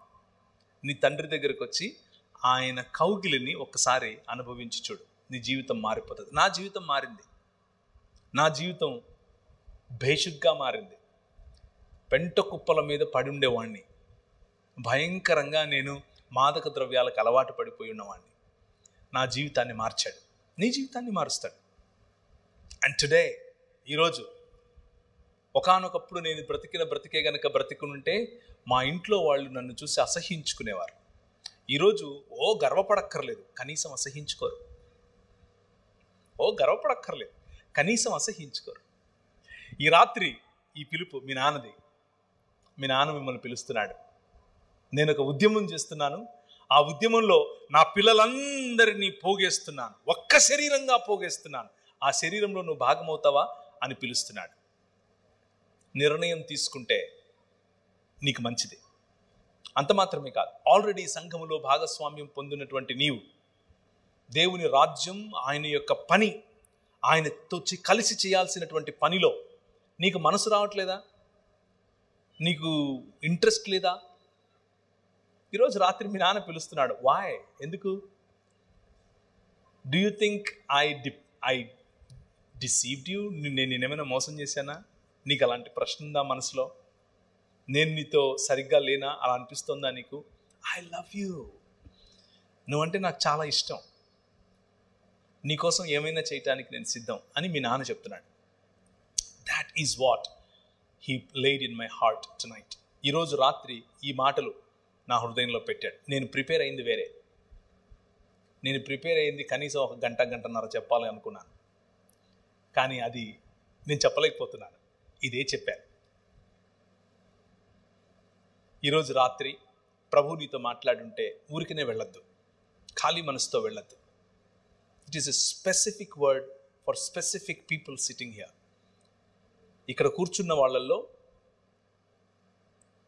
నీ తండ్రి దగ్గరికి వచ్చి ఆయన కౌగిలిని ఒక్కసారి అనుభవించి చూడు. నీ జీవితం మారిపోతుంది. నా జీవితం మారింది. నా జీవితం భేషుగ్గా మారింది. పెంట కుప్పల మీద పడి ఉండేవాడిని. భయంకరంగా నేను మాదక ద్రవ్యాలకు అలవాటు పడిపోయి ఉన్నవాడిని. నా జీవితాన్ని మార్చాడు. నీ జీవితాన్ని మారుస్తాడు. అండ్ టుడే, ఈరోజు, ఒకానొకప్పుడు నేను బ్రతికే గనక బ్రతికునుంటే మా ఇంట్లో వాళ్ళు నన్ను చూసి అసహ్యించుకునేవారు. ఈరోజు గర్వపడక్కర్లేదు, కనీసం అసహ్యించుకోరు. గర్వపడక్కర్లేదు, కనీసం అసహ్యించుకోరు. ఈ రాత్రి ఈ పిలుపు మీ నాన్నది. మీ నాన్న మిమ్మల్ని పిలుస్తున్నాడు. నేను ఒక ఉద్యమం చేస్తున్నాను. ఆ ఉద్యమంలో నా పిల్లలందరినీ పోగేస్తున్నాను, ఒక్క శరీరంగా పోగేస్తున్నాను. ఆ శరీరంలో నువ్వు భాగమవుతావా అని పిలుస్తున్నాడు. నిర్ణయం తీసుకుంటే నీకు మంచిది. అంత మాత్రమే కాదు, ఆల్రెడీ సంఘములో భాగస్వామ్యం పొందినటువంటి నీవు దేవుని రాజ్యం, ఆయన యొక్క పని, ఆయనతో కలిసి చేయాల్సినటువంటి పనిలో నీకు మనసు రావట్లేదా? నీకు ఇంట్రెస్ట్ లేదా? ఈరోజు రాత్రి మీ నాన్న పిలుస్తున్నాడు. వాయ్? ఎందుకు? Do you think I deceived you? నేనేమైనా మోసం చేశానా? నీకు అలాంటి ప్రశ్న ఉందా మనసులో? నేను నీతో సరిగ్గా లేనా? అలా అనిపిస్తుందా నీకు? ఐ లవ్ యూ, నువ్వంటే నాకు చాలా ఇష్టం, నీకోసం ఏమైనా చేయటానికి నేను సిద్ధం అని మీ నాన్న చెప్తున్నాడు. That is what he laid in my heart tonight. ఈరోజు రాత్రి ఈ మాటలు నా హృదయంలో పెట్టాడు. నేను ప్రిపేర్ అయింది వేరే. నేను ప్రిపేర్ అయింది కనీసం ఒక గంటన్నర చెప్పాలి అనుకున్నాను, కానీ అది నేను చెప్పలేకపోతున్నాను. ఇదే చెప్పాను. ఈరోజు రాత్రి ప్రభు నీతో మాట్లాడుంటే ఊరికనే వెళ్ళొద్దు, ఖాళీ మనసుతో వెళ్ళొద్దు. It is a specific word for specific people sitting here. ఇక్కడ కూర్చున్న వాళ్ళల్లో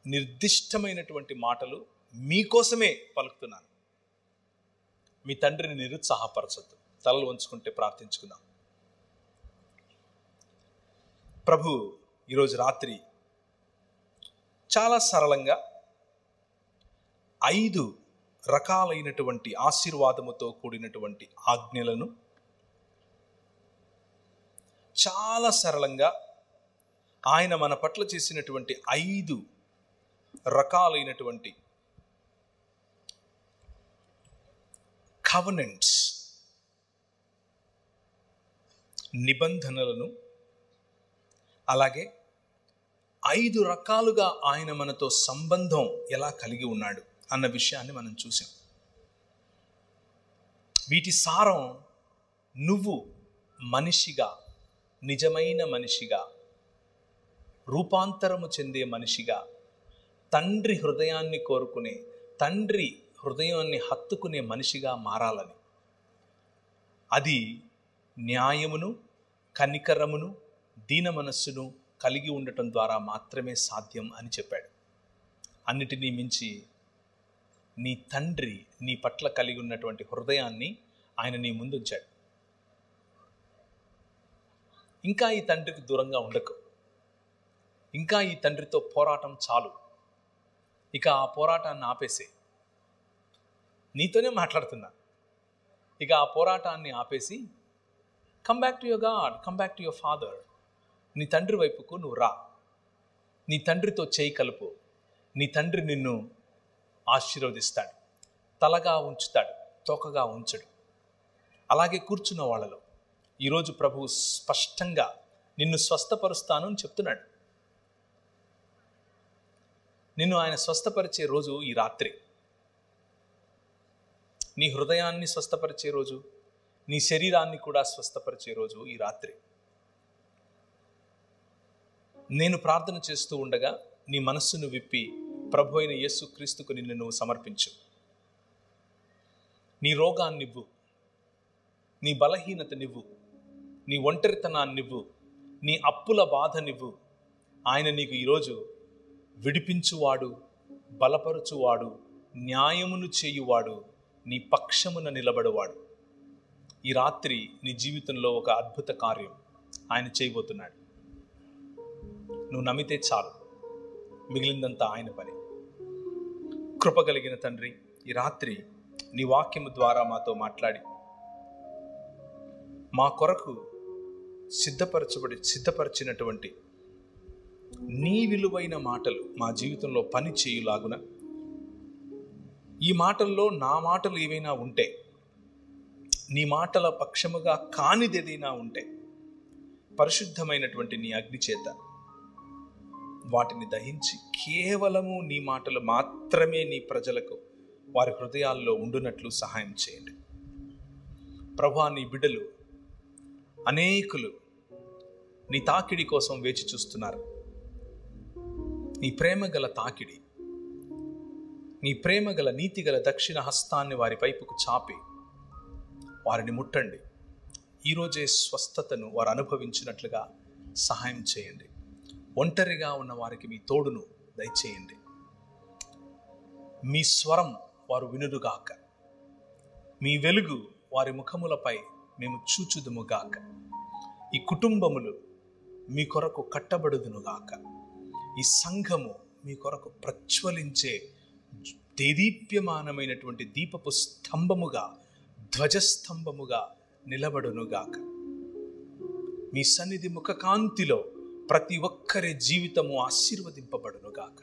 నిర్దిష్టమైనటువంటి మాటలు మీకోసమే పలుకుతున్నాను. మీ తండ్రిని నిరుత్సాహపరచొద్దు. తలలు వంచుకుంటే ప్రార్థించుకుందాం. ప్రభు ఈరోజు రాత్రి చాలా సరళంగా 5 రకాలైనటువంటి ఆశీర్వాదముతో కూడినటువంటి ఆజ్ఞలను చాలా సరళంగా ఆయన మన పట్ల చేసినటువంటి 5 రకాలైనటువంటి కవెనెంట్స్, నిబంధనలను, అలాగే 5 రకాలుగా ఆయన మనతో సంబంధం ఎలా కలిగి ఉన్నాడు అన్న విషయాన్ని మనం చూసాం. వీటి సారం నువ్వు మనిషిగా, నిజమైన మనిషిగా, రూపాంతరము చెందే మనిషిగా, తండ్రి హృదయాన్ని కోరుకునే, తండ్రి హృదయాన్ని హత్తుకునే మనిషిగా మారాలని. అది న్యాయమును, కనికరమును, దీన మనస్సును కలిగి ఉండటం ద్వారా మాత్రమే సాధ్యం అని చెప్పాడు. అన్నిటినీ మించి నీ తండ్రి నీ పట్ల కలిగి ఉన్నటువంటి హృదయాన్ని ఆయన నీ ముందు ఉంచాడు. ఇంకా ఈ తండ్రికి దూరంగా ఉండకు. ఇంకా ఈ తండ్రితో పోరాటం చాలు. ఇక ఆ పోరాటాన్ని ఆపేసే. నీతోనే మాట్లాడుతున్నా. ఇక ఆ పోరాటాన్ని ఆపేసి come back to your God, come back to your father. నీ తండ్రి వైపుకు నువ్వు రా. నీ తండ్రితో చేయి కలుపు. నీ తండ్రి నిన్ను ఆశీర్వదిస్తాడు, తలగా ఉంచుతాడు, తోకగా ఉంచడు. అలాగే కూర్చున్న వాళ్ళలో ఈరోజు ప్రభువు స్పష్టంగా నిన్ను స్వస్థపరుస్తాను అని చెప్తున్నాడు. నిన్ను ఆయన స్వస్థపరిచే రోజు ఈ రాత్రి. నీ హృదయాన్ని స్వస్థపరిచే రోజు, నీ శరీరాన్ని కూడా స్వస్థపరిచే రోజు ఈ రాత్రి. నేను ప్రార్థన చేస్తూ ఉండగా నీ మనస్సును విప్పి ప్రభు అయిన యేసుక్రీస్తుకు నిన్ను నువ్వు సమర్పించు. నీ రోగాన్నివ్వు, నీ బలహీనతనివ్వు, నీ ఒంటరితనాన్నివ్వు, నీ అప్పుల బాధనివ్వు. ఆయన నీకు ఈరోజు విడిపించువాడు, బలపరచువాడు, న్యాయమును చేయువాడు, నీ పక్షమున నిలబడువాడు. ఈ రాత్రి నీ జీవితంలో ఒక అద్భుత కార్యం ఆయన చేయబోతున్నాడు. నువ్వు నమ్మితే చాలు, మిగిలిందంతా ఆయన పని. కృప కలిగిన తండ్రి, ఈ రాత్రి నీ వాక్యము ద్వారా మాతో మాట్లాడి మా కొరకు సిద్ధపరిచినటువంటి నీ విలువైన మాటలు మా జీవితంలో పని చేయులాగున ఈ మాటల్లో నా మాటలు ఏవైనా ఉంటే, నీ మాటల పక్షముగా కానిది ఏదైనా ఉంటే, పరిశుద్ధమైనటువంటి నీ అగ్ని చేత వాటిని దహించి కేవలము నీ మాటలు మాత్రమే నీ ప్రజలకు వారి హృదయాల్లో ఉండునట్లు సహాయం చేయండి. ప్రభువా, నీ బిడ్డలు అనేకులు నీ తాకిడి కోసం వేచి చూస్తున్నారు. నీ ప్రేమ గల తాకిడి, నీ ప్రేమ గల నీతి గల దక్షిణ హస్తాన్ని వారి వైపుకు చాపి వారిని ముట్టండి. ఈరోజే స్వస్థతను వారు అనుభవించినట్లుగా సహాయం చేయండి. ఒంటరిగా ఉన్న వారికి మీ తోడును దయచేయండి. మీ స్వరం వారు వినుదుగాక, మీ వెలుగు వారి ముఖములపై మేము చూచుదుముగాక. ఈ కుటుంబములు మీ కొరకు కట్టబడుదునుగాక. ఈ సంఘము మీ కొరకు ప్రజ్వలించే దేదీప్యమానమైనటువంటి దీపపు స్తంభముగా, ధ్వజస్తంభముగా నిలబడునుగాక. మీ సన్నిధి ముఖకాంతిలో ప్రతి ఒక్కరి జీవితము ఆశీర్వదింపబడునుగాక.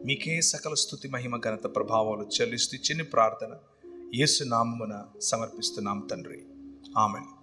మీకే సకల స్తుతి మహిమ ఘనత ప్రభావాలు చెల్లిస్తూ చిన్ని ప్రార్థన యేసు నామమున సమర్పిస్తున్నాం తండ్రి. ఆమేన్.